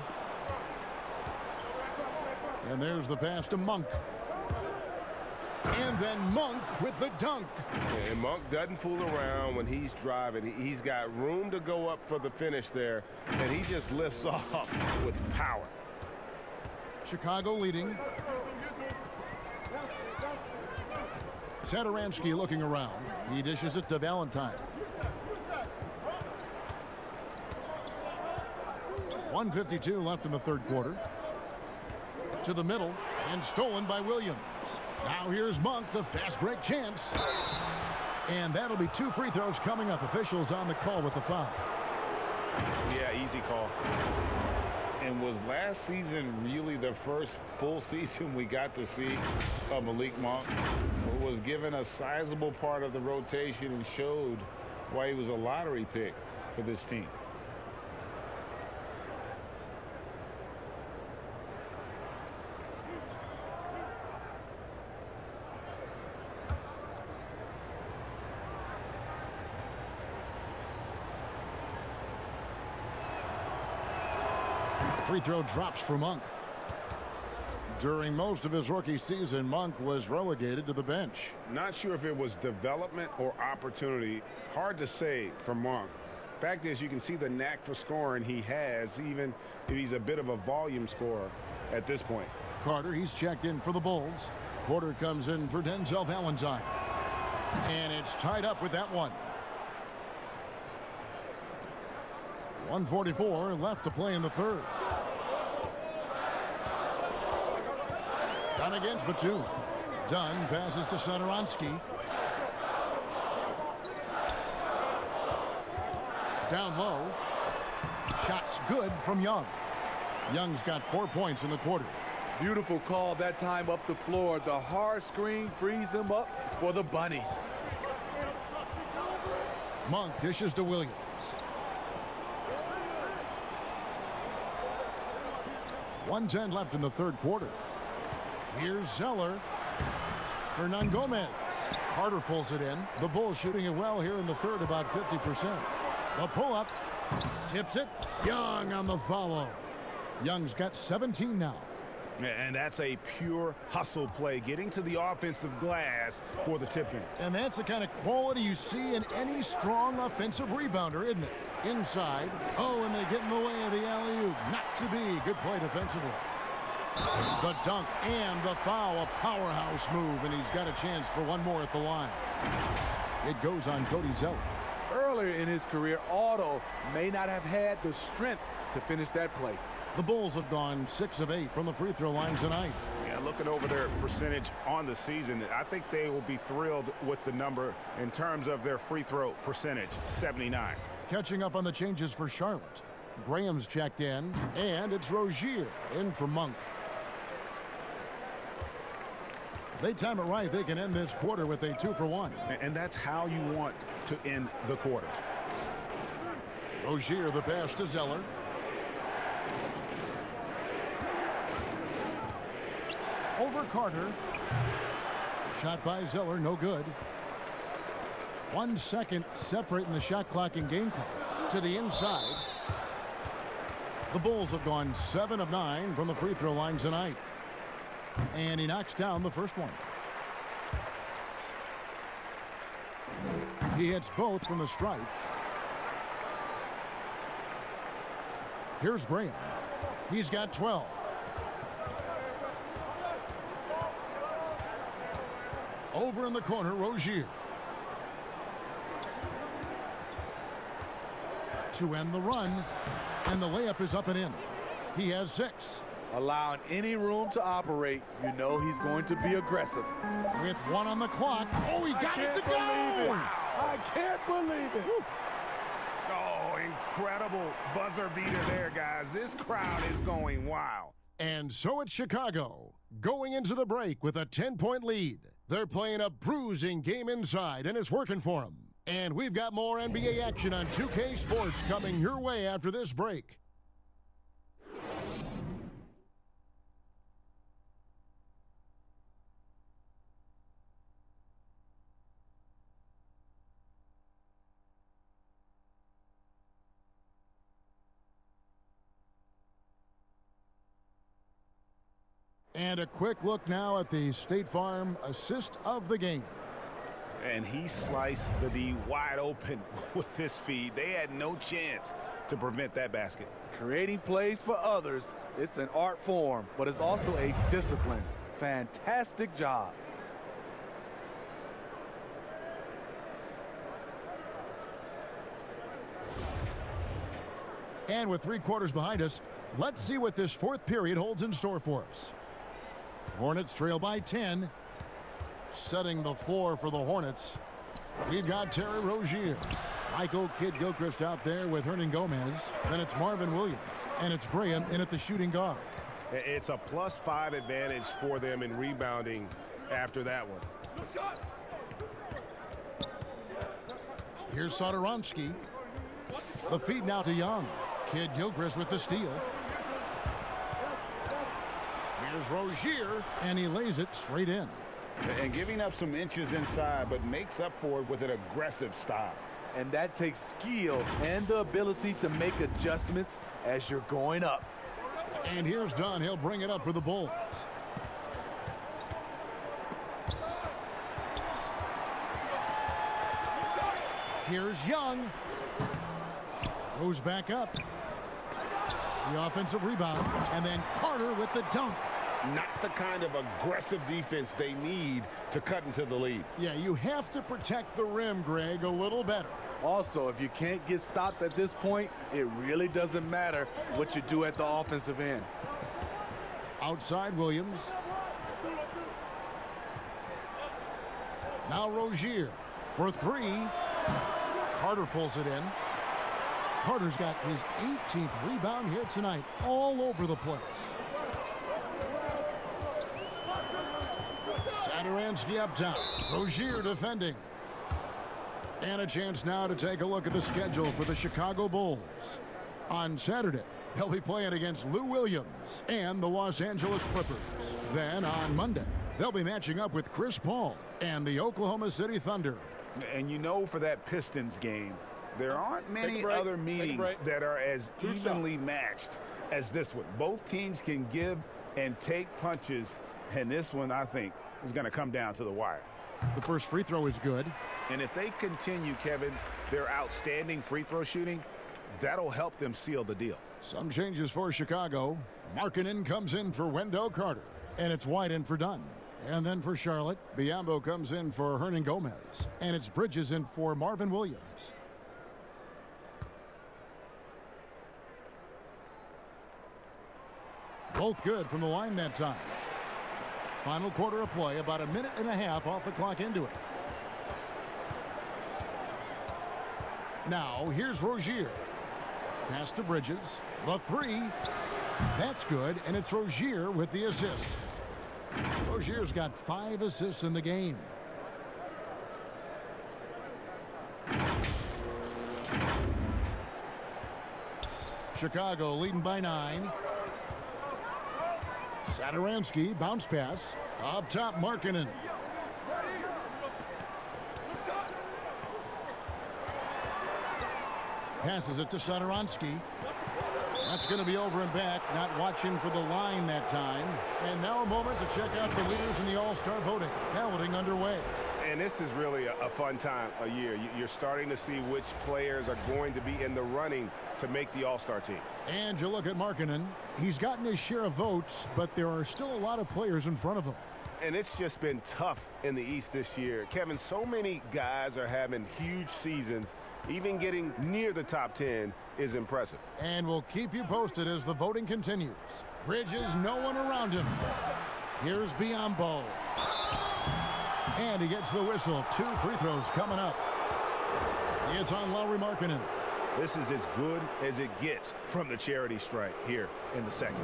And there's the pass to Monk. And then Monk with the dunk. And Monk doesn't fool around when he's driving. He's got room to go up for the finish there, and he just lifts off with power. Chicago leading. Satoransky looking around. He dishes it to Valentine. 1:52 left in the 3rd quarter. To the middle and stolen by Williams. Now here's Monk, the fast break chance. And that'll be 2 free throws coming up. Officials on the call with the foul. Yeah, easy call. And was last season really the first full season we got to see of Malik Monk? Was given a sizable part of the rotation and showed why he was a lottery pick for this team. Free throw drops for Monk. During most of his rookie season, Monk was relegated to the bench. Not sure if it was development or opportunity. Hard to say for Monk. Fact is, you can see the knack for scoring he has, even if he's a bit of a volume scorer at this point. Carter, he's checked in for the Bulls. Porter comes in for Denzel Valentine. And it's tied up with that one. 1:44 left to play in the 3rd. Run against Batum. Dunn passes to Satoransky. Down low. Shots good from Young. Young's got 4 points in the quarter. Beautiful call that time up the floor. The hard screen frees him up for the bunny. Monk dishes to Williams. .110 left in the third quarter. Here's Zeller. Hernan Gomez. Carter pulls it in. The Bulls shooting it well here in the third, about 50%. The pull-up. Tips it. Young on the follow. Young's got 17 now. And that's a pure hustle play, getting to the offensive glass for the tip-in. And that's the kind of quality you see in any strong offensive rebounder, isn't it? Inside. Oh, and they get in the way of the alley-oop. Not to be. Good play defensively. The dunk and the foul. A powerhouse move, and he's got a chance for one more at the line. It goes on Cody Zeller. Earlier in his career, Otto may not have had the strength to finish that play. The Bulls have gone 6 of 8 from the free throw line tonight. Yeah, looking over their percentage on the season, I think they will be thrilled with the number in terms of their free throw percentage, 79. Catching up on the changes for Charlotte. Graham's checked in, and it's Rozier in for Monk. If they time it right, they can end this quarter with a 2-for-1. And that's how you want to end the quarters. Rozier the pass to Zeller. Over Carter. Shot by Zeller, no good. 1 second separating the shot clock and game clock. To the inside. The Bulls have gone 7 of 9 from the free throw line tonight. And he knocks down the first one. He hits both from the stripe. Here's Graham. He's got 12. Over in the corner, Rozier. To end the run, and the layup is up and in. He has 6. Allowing any room to operate, you know he's going to be aggressive. With 1 on the clock. Oh, he got it to go! I can't believe it. Woo. Oh, incredible buzzer beater there, guys. This crowd is going wild. And so it's Chicago, going into the break with a 10-point lead. They're playing a bruising game inside, and it's working for them. And we've got more NBA action on 2K Sports coming your way after this break. And a quick look now at the State Farm assist of the game. And he sliced the D wide open with this feed. They had no chance to prevent that basket. Creating plays for others, it's an art form, but it's also a discipline. Fantastic job. And with 3 quarters behind us, let's see what this fourth period holds in store for us. Hornets trail by 10. Setting the floor for the Hornets. We've got Terry Rozier. Michael Kidd-Gilchrist out there with Hernan Gomez. Then it's Marvin Williams. And it's Graham in at the shooting guard. It's a +5 advantage for them in rebounding after that one. Here's Satoransky. The feed now to Young. Kidd-Gilchrist with the steal. Here's Rozier, and he lays it straight in. And giving up some inches inside, but makes up for it with an aggressive style. And that takes skill and the ability to make adjustments as you're going up. And here's Dunn. He'll bring it up for the Bulls. Here's Young. Goes back up. The offensive rebound. And then Carter with the dunk. Not the kind of aggressive defense they need to cut into the lead. Yeah, you have to protect the rim, Greg, a little better. Also, if you can't get stops at this point, it really doesn't matter what you do at the offensive end. Outside Williams. Now Rozier for three. Carter pulls it in. Carter's got his 18th rebound here tonight, all over the place. Satoransky up top. Rozier defending. And a chance now to take a look at the schedule for the Chicago Bulls. On Saturday, they'll be playing against Lou Williams and the Los Angeles Clippers. Then on Monday, they'll be matching up with Chris Paul and the Oklahoma City Thunder. And you know, for that Pistons game, there aren't many other meetings that are as evenly matched as this one. Both teams can give and take punches, and this one, I think, is going to come down to the wire. The first free throw is good. And if they continue, Kevin, their outstanding free throw shooting, that'll help them seal the deal. Some changes for Chicago. Markkanen comes in for Wendell Carter, and it's White in for Dunn. And then for Charlotte, Biyombo comes in for Hernan Gomez, and it's Bridges in for Marvin Williams. Both good from the line that time. Final quarter of play, about a minute and a half off the clock into it. Now, here's Rozier. Pass to Bridges. The three. That's good, and it's Rozier with the assist. Rozier's got 5 assists in the game. Chicago leading by 9. Satoransky, bounce pass. Up top, Markkanen. Passes it to Satoransky. That's going to be over and back. Not watching for the line that time. And now a moment to check out the leaders in the All-Star voting. Balloting underway. And this is really a fun time of year. You're starting to see which players are going to be in the running to make the All-Star team. And you look at Markkanen. He's gotten his share of votes, but there are still a lot of players in front of him. And it's just been tough in the East this year. Kevin, so many guys are having huge seasons. Even getting near the top 10 is impressive. And we'll keep you posted as the voting continues. Bridges, no one around him. Here's Biyombo. And he gets the whistle. 2 free throws coming up. It's on Lauri Markkanen. This is as good as it gets from the charity stripe here in the second.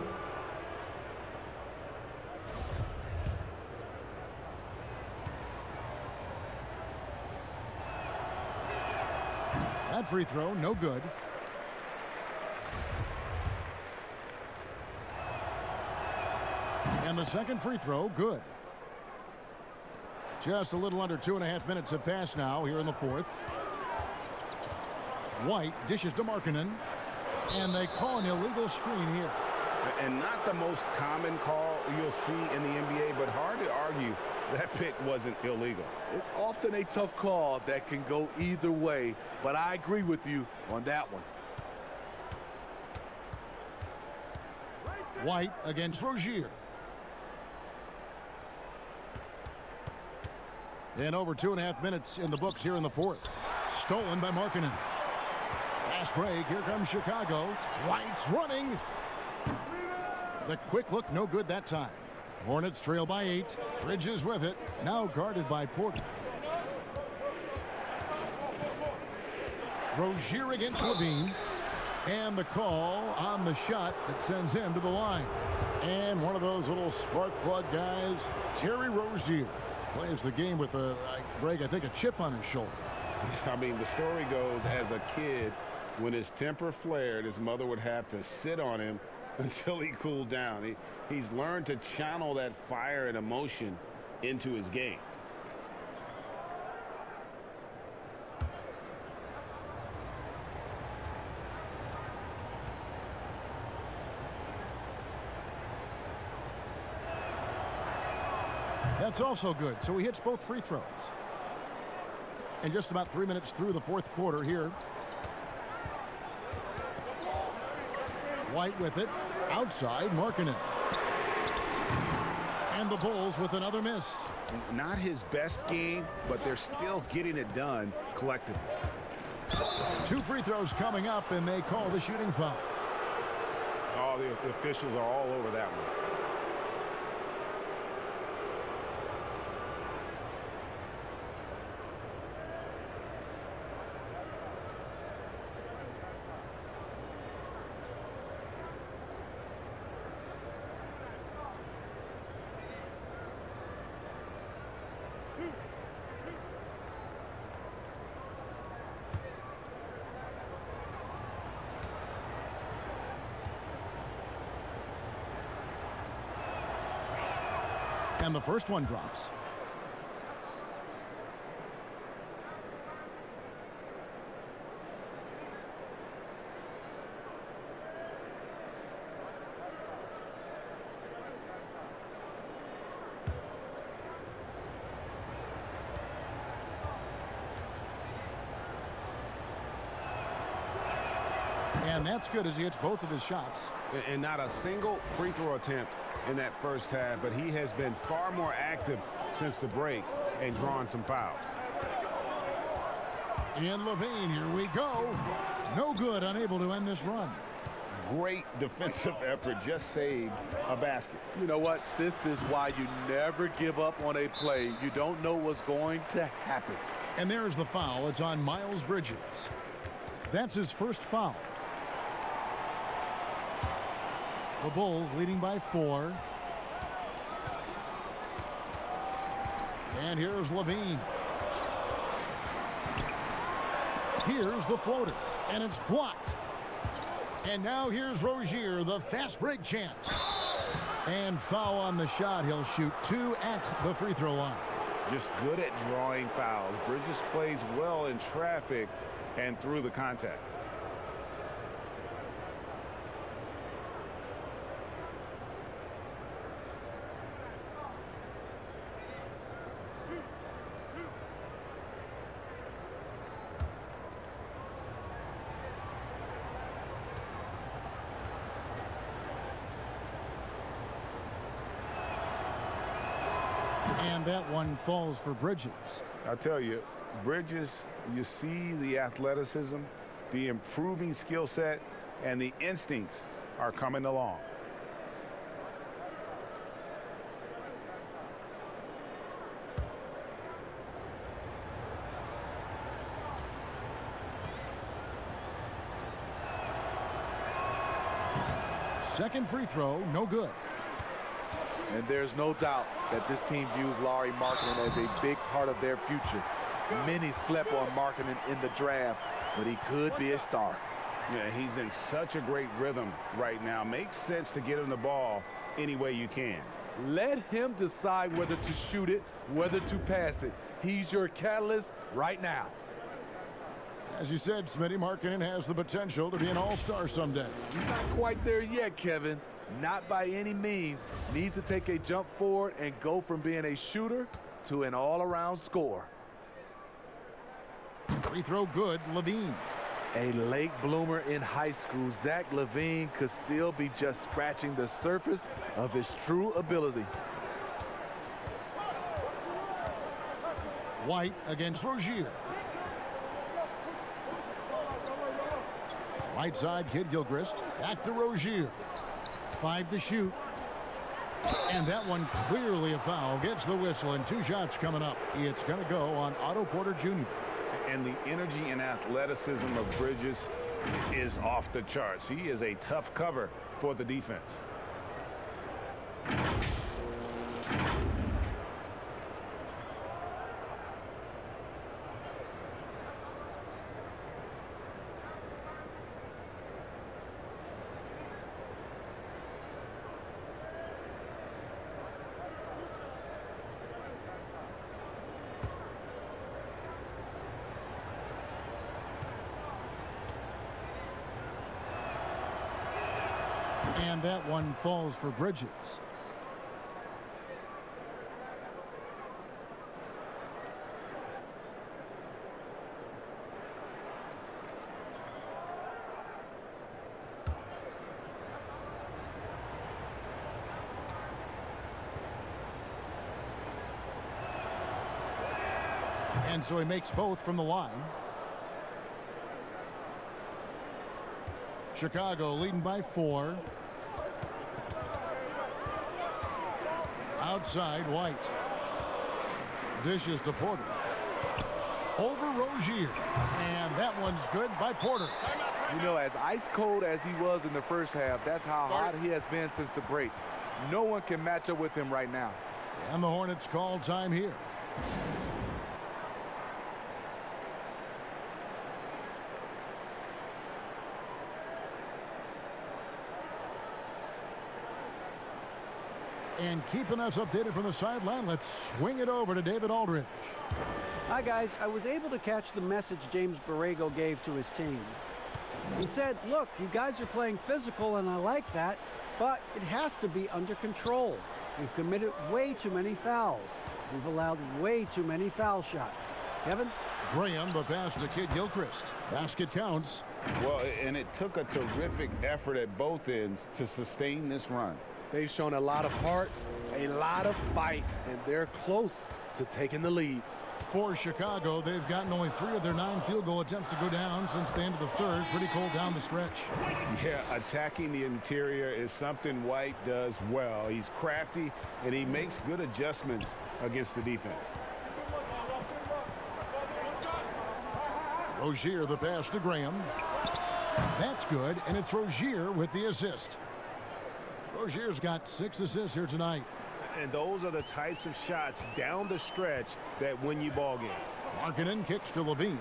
That free throw, no good. And the second free throw, good. Just a little under 2.5 minutes have passed now here in the fourth. White dishes to Markkanen. And they call an illegal screen here. And not the most common call you'll see in the NBA, but hard to argue that pick wasn't illegal. It's often a tough call that can go either way, but I agree with you on that one. White against Rozier. And over 2.5 minutes in the books here in the fourth. Stolen by Markkanen. Fast break. Here comes Chicago. White's running. The quick look, no good that time. Hornets trail by 8. Bridges with it. Now guarded by Porter. Rozier against Levine. And the call on the shot that sends him to the line. And one of those little spark plug guys, Terry Rozier, plays the game with a, Greg, I think a chip on his shoulder. I mean, the story goes, as a kid, when his temper flared, his mother would have to sit on him until he cooled down. He's learned to channel that fire and emotion into his game. That's also good. So he hits both free throws. And just about 3 minutes through the fourth quarter here. White with it. Outside, Markkanen. And the Bulls with another miss. Not his best game, but they're still getting it done collectively. 2 free throws coming up, and they call the shooting foul. Oh, the officials are all over that one. And the first one drops. And that's good as he hits both of his shots. And not a single free throw attempt in that first half, but he has been far more active since the break and drawing some fouls. And Levine, here we go. No good, unable to end this run. Great defensive effort, just saved a basket. You know what? This is why you never give up on a play. You don't know what's going to happen. And there's the foul. It's on Miles Bridges. That's his first foul. The Bulls leading by 4. And here's Levine. Here's the floater. And it's blocked. And now here's Rozier, the fast break chance. And foul on the shot. He'll shoot 2 at the free throw line. Just good at drawing fouls. Bridges plays well in traffic and through the contact. And that one falls for Bridges. I'll tell you, Bridges, you see the athleticism, the improving skill set, and the instincts are coming along. Second free throw, no good. And there's no doubt that this team views Lauri Markkanen as a big part of their future. Many slept on Markkanen in the draft, but he could be a star. Yeah, he's in such a great rhythm right now. Makes sense to get him the ball any way you can. Let him decide whether to shoot it, whether to pass it. He's your catalyst right now. As you said, Smitty, Markkanen has the potential to be an all-star someday. He's not quite there yet, Kevin. Not by any means. Needs to take a jump forward and go from being a shooter to an all-around scorer. Free throw good, Levine. A late bloomer in high school, Zach LaVine could still be just scratching the surface of his true ability. White against Rozier. Right side, Kid Gilchrist. Back to Rozier. 5 to shoot. And that one clearly a foul. Gets the whistle and 2 shots coming up. It's going to go on Otto Porter Jr. And the energy and athleticism of Bridges is off the charts. He is a tough cover for the defense. And that one falls for Bridges. And so he makes both from the line. Chicago leading by 4. Outside, White. Dishes to Porter. Over Rozier. And that one's good by Porter. You know, as ice cold as he was in the first half, that's how hot he has been since the break. No one can match up with him right now. And the Hornets call time here. And keeping us updated from the sideline, let's swing it over to David Aldridge. Hi, guys. I was able to catch the message James Borrego gave to his team. He said, look, you guys are playing physical, and I like that, but it has to be under control. We've committed way too many fouls. We've allowed way too many foul shots. Kevin? Graham, the pass to Kid Gilchrist. Basket counts. Well, and it took a terrific effort at both ends to sustain this run. They've shown a lot of heart, a lot of fight, and they're close to taking the lead. For Chicago, they've gotten only 3 of their 9 field goal attempts to go down since the end of the third. Pretty cold down the stretch. Yeah, attacking the interior is something White does well. He's crafty, and he makes good adjustments against the defense. Rozier, the pass to Graham. That's good, and it's Rozier with the assist. Rozier's got 6 assists here tonight. And those are the types of shots down the stretch that win you ball games. Markkanen kicks to Levine.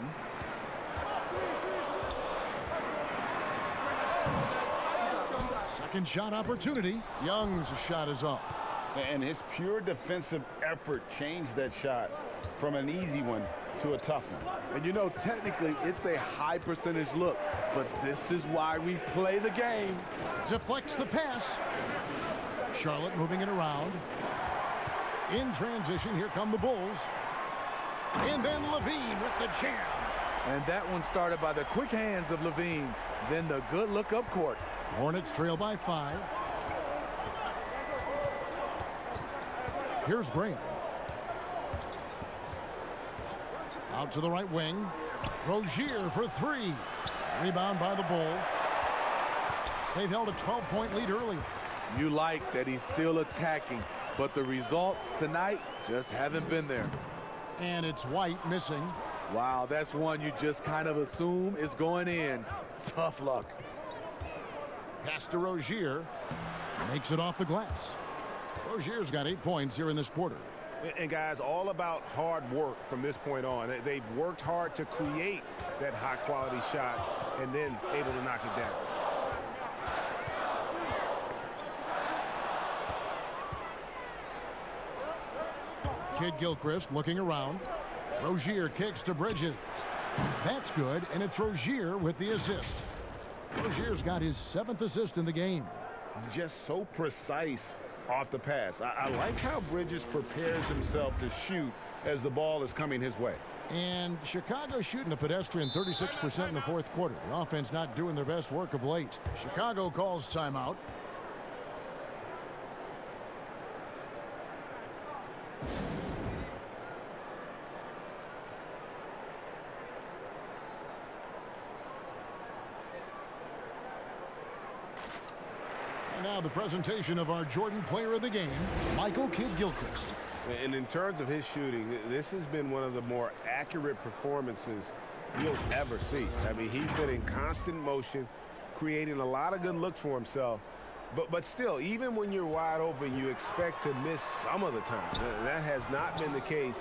Second shot opportunity. Young's shot is off. And his pure defensive effort changed that shot from an easy one to a tough one. And you know, technically, it's a high percentage look, but this is why we play the game. Deflects the pass. Charlotte moving it around. In transition, here come the Bulls. And then Levine with the jam. And that one started by the quick hands of Levine, then the good look up court. Hornets trail by 5. Here's Graham. Out to the right wing. Rozier for 3. Rebound by the Bulls. They've held a 12-point lead early. You like that he's still attacking, but the results tonight just haven't been there. And it's White missing. Wow, that's one you just kind of assume is going in. Tough luck. Pass to Rozier. Makes it off the glass. Rozier's got 8 points here in this quarter. And guys, all about hard work from this point on. They've worked hard to create that high-quality shot and then able to knock it down. Kid Gilchrist looking around. Rozier kicks to Bridges. That's good, and it's Rozier with the assist. Rozier's got his 7th assist in the game. Just so precise off the pass. I like how Bridges prepares himself to shoot as the ball is coming his way. And Chicago's shooting a pedestrian 36% in the fourth quarter. The offense not doing their best work of late. Chicago calls timeout. Now the presentation of our Jordan Player of the Game, Michael Kid Gilchrist. And in terms of his shooting, this has been one of the more accurate performances you'll ever see. I mean, he's been in constant motion, creating a lot of good looks for himself. But still, even when you're wide open, you expect to miss some of the time. That has not been the case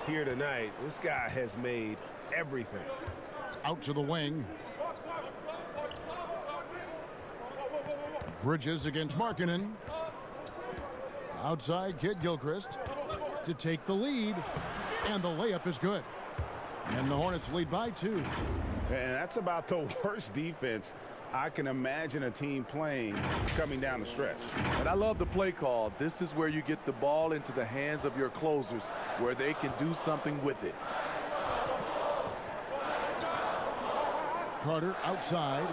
here tonight. This guy has made everything. Out to the wing. Bridges against Markkanen. Outside, Kid Gilchrist to take the lead. And the layup is good. And the Hornets lead by 2. And that's about the worst defense I can imagine a team playing coming down the stretch. And I love the play call. This is where you get the ball into the hands of your closers, where they can do something with it. Carter outside.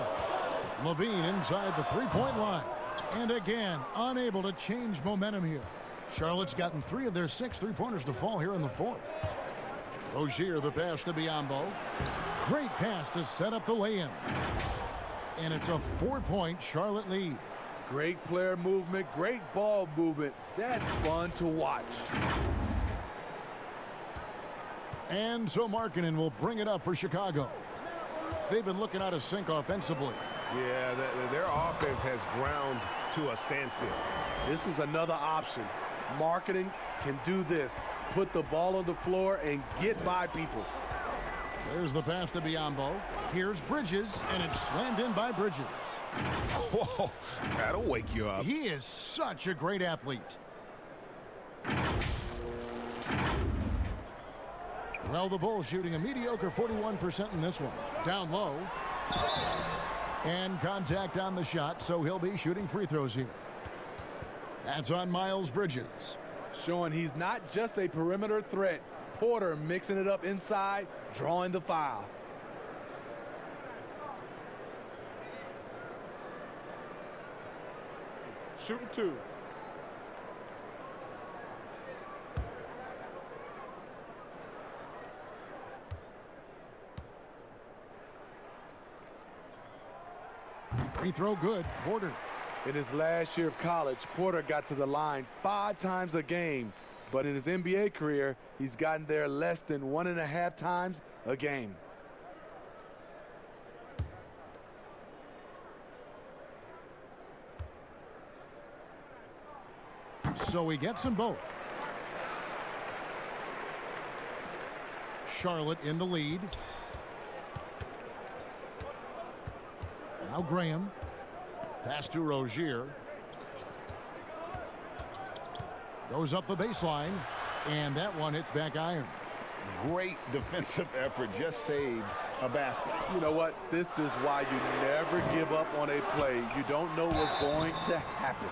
Levine inside the 3-point line. And again, unable to change momentum here. Charlotte's gotten 3 of their 6 3-pointers to fall here in the fourth. Rozier, the pass to Biyombo. Great pass to set up the lay-in. And it's a 4-point Charlotte lead. Great player movement, great ball movement. That's fun to watch. And so Markkanen will bring it up for Chicago. They've been looking out of sync offensively. Yeah, their offense has ground to a standstill. This is another option. Markkanen can do this. Put the ball on the floor and get by people. There's the pass to Biyombo. Here's Bridges, and it's slammed in by Bridges. Whoa, that'll wake you up. He is such a great athlete. Well, the Bulls shooting a mediocre 41% in this one. Down low. And contact on the shot, so he'll be shooting free throws here. That's on Miles Bridges. Showing he's not just a perimeter threat. Porter mixing it up inside, drawing the foul. Shooting 2. Free throw good. Porter. In his last year of college, Porter got to the line 5 times a game. But in his NBA career, he's gotten there less than 1.5 times a game. So he gets them both. Charlotte in the lead. Now Graham. Pass to Rozier. Goes up the baseline. And that one hits back iron. Great defensive effort. Just saved a basket. You know what? This is why you never give up on a play. You don't know what's going to happen.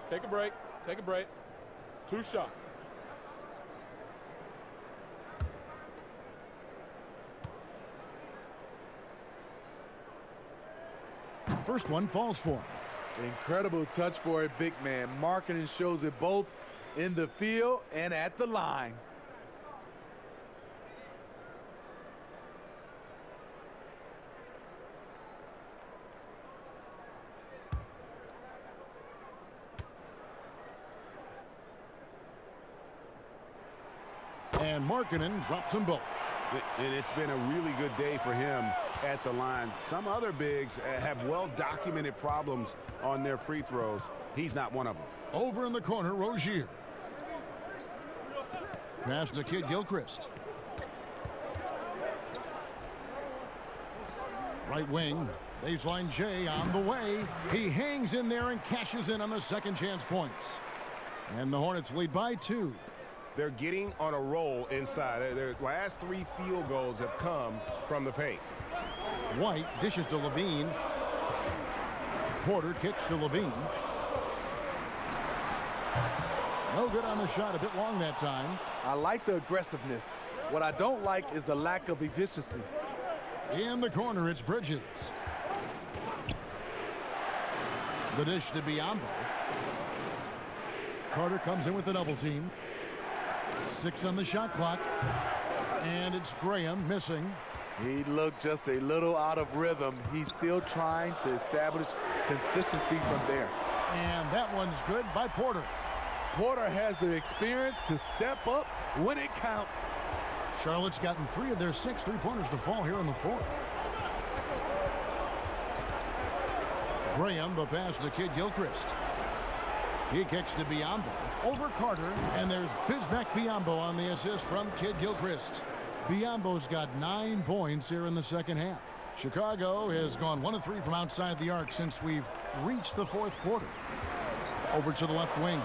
Take a break. Take a break. 2 shots. First one falls for him. Incredible touch for a big man. Marketing shows it both in the field and at the line. And Markkanen drops them both. And it's been a really good day for him at the line. Some other bigs have well-documented problems on their free throws. He's not one of them. Over in the corner, Rozier. Pass to Kid Gilchrist. Right wing. Baseline J on the way. He hangs in there and cashes in on the second chance points. And the Hornets lead by 2. They're getting on a roll inside. Their last 3 field goals have come from the paint. White dishes to Levine. Porter kicks to Levine. No good on the shot. A bit long that time. I like the aggressiveness. What I don't like is the lack of efficiency. In the corner, it's Bridges. The dish to Biyombo. Carter comes in with the double team. 6 on the shot clock. And it's Graham missing. He looked just a little out of rhythm. He's still trying to establish consistency from there. And that one's good by Porter. Porter has the experience to step up when it counts. Charlotte's gotten 3 of their 6 3-pointers to fall here in the 4th. Graham, the pass to Kid Gilchrist. He kicks to Biyombo. Over Carter, and there's Bismack Biyombo on the assist from Kid Gilchrist. Biyombo's got 9 points here in the second half. Chicago has gone 1 of 3 from outside the arc since we've reached the 4th quarter. Over to the left wing.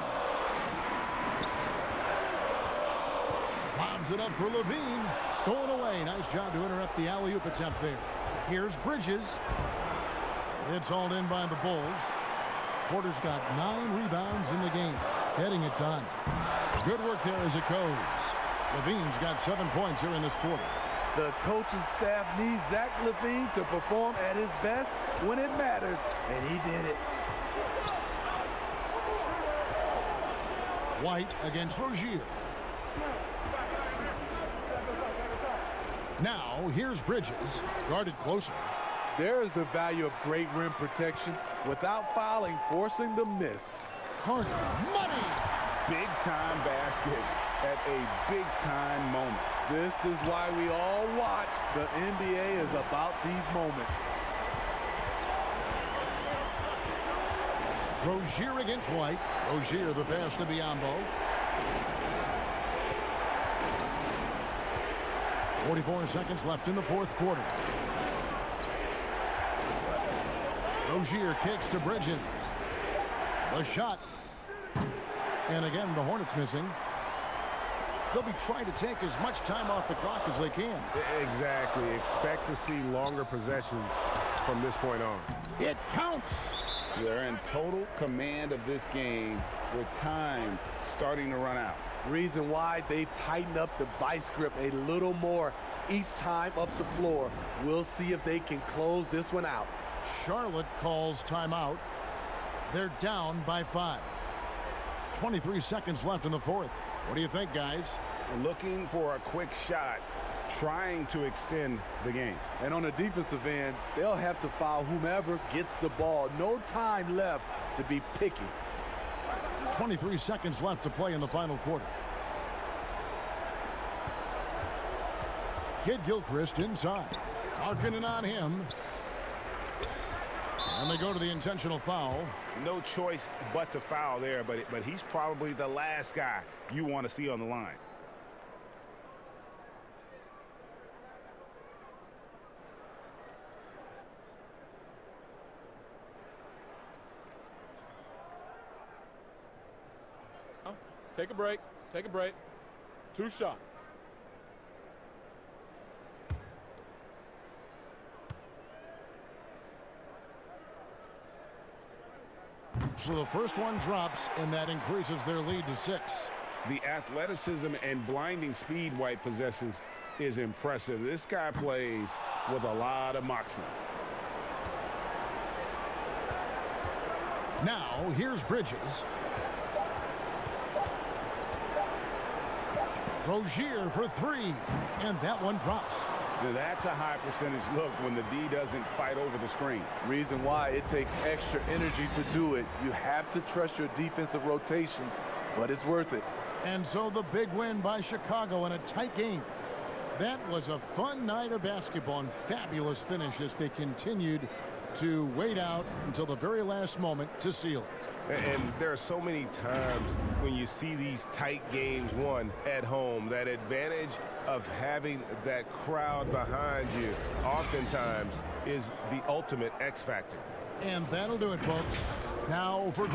Bombs it up for Levine. Stolen away. Nice job to interrupt the alley-oop attempt there. Here's Bridges. It's hauled in by the Bulls. Porter's got 9 rebounds in the game. Getting it done. Good work there as it goes. Levine's got 7 points here in this quarter. The coaching staff needs Zach Levine to perform at his best when it matters, and he did it. White against Rozier. Now, here's Bridges, guarded closer. There is the value of great rim protection without fouling, forcing the miss. Carter, money! Big-time basket at a big-time moment. This is why we all watch. The NBA is about these moments. Rozier against White. Rozier the pass to Biombo. 44 seconds left in the fourth quarter. Rozier kicks to Bridges. The shot. And again, the Hornets missing. They'll be trying to take as much time off the clock as they can. Exactly. Expect to see longer possessions from this point on. It counts. They're in total command of this game with time starting to run out. Reason why they've tightened up the vice grip a little more each time up the floor. We'll see if they can close this one out. Charlotte calls timeout. They're down by 5. 23 seconds left in the fourth. What do you think, guys? Looking for a quick shot, trying to extend the game. And on the defensive end, they'll have to foul whomever gets the ball. No time left to be picky. 23 seconds left to play in the final quarter. Kid Gilchrist inside. Markkanen on him. And they go to the intentional foul. No choice but to foul there, but he's probably the last guy you want to see on the line. Take a break. Take a break. 2 shots. So the first one drops, and that increases their lead to 6. The athleticism and blinding speed White possesses is impressive. This guy plays with a lot of moxie. Now, here's Bridges. Rozier for 3, and that one drops. Now that's a high percentage look when the D doesn't fight over the screen. Reason why it takes extra energy to do it. You have to trust your defensive rotations, but it's worth it. And so the big win by Chicago in a tight game. That was a fun night of basketball and fabulous finish as they continued to wait out until the very last moment to seal it. And there are so many times when you see these tight games won at home, that advantage of having that crowd behind you oftentimes is the ultimate X factor. And that'll do it, folks. Now for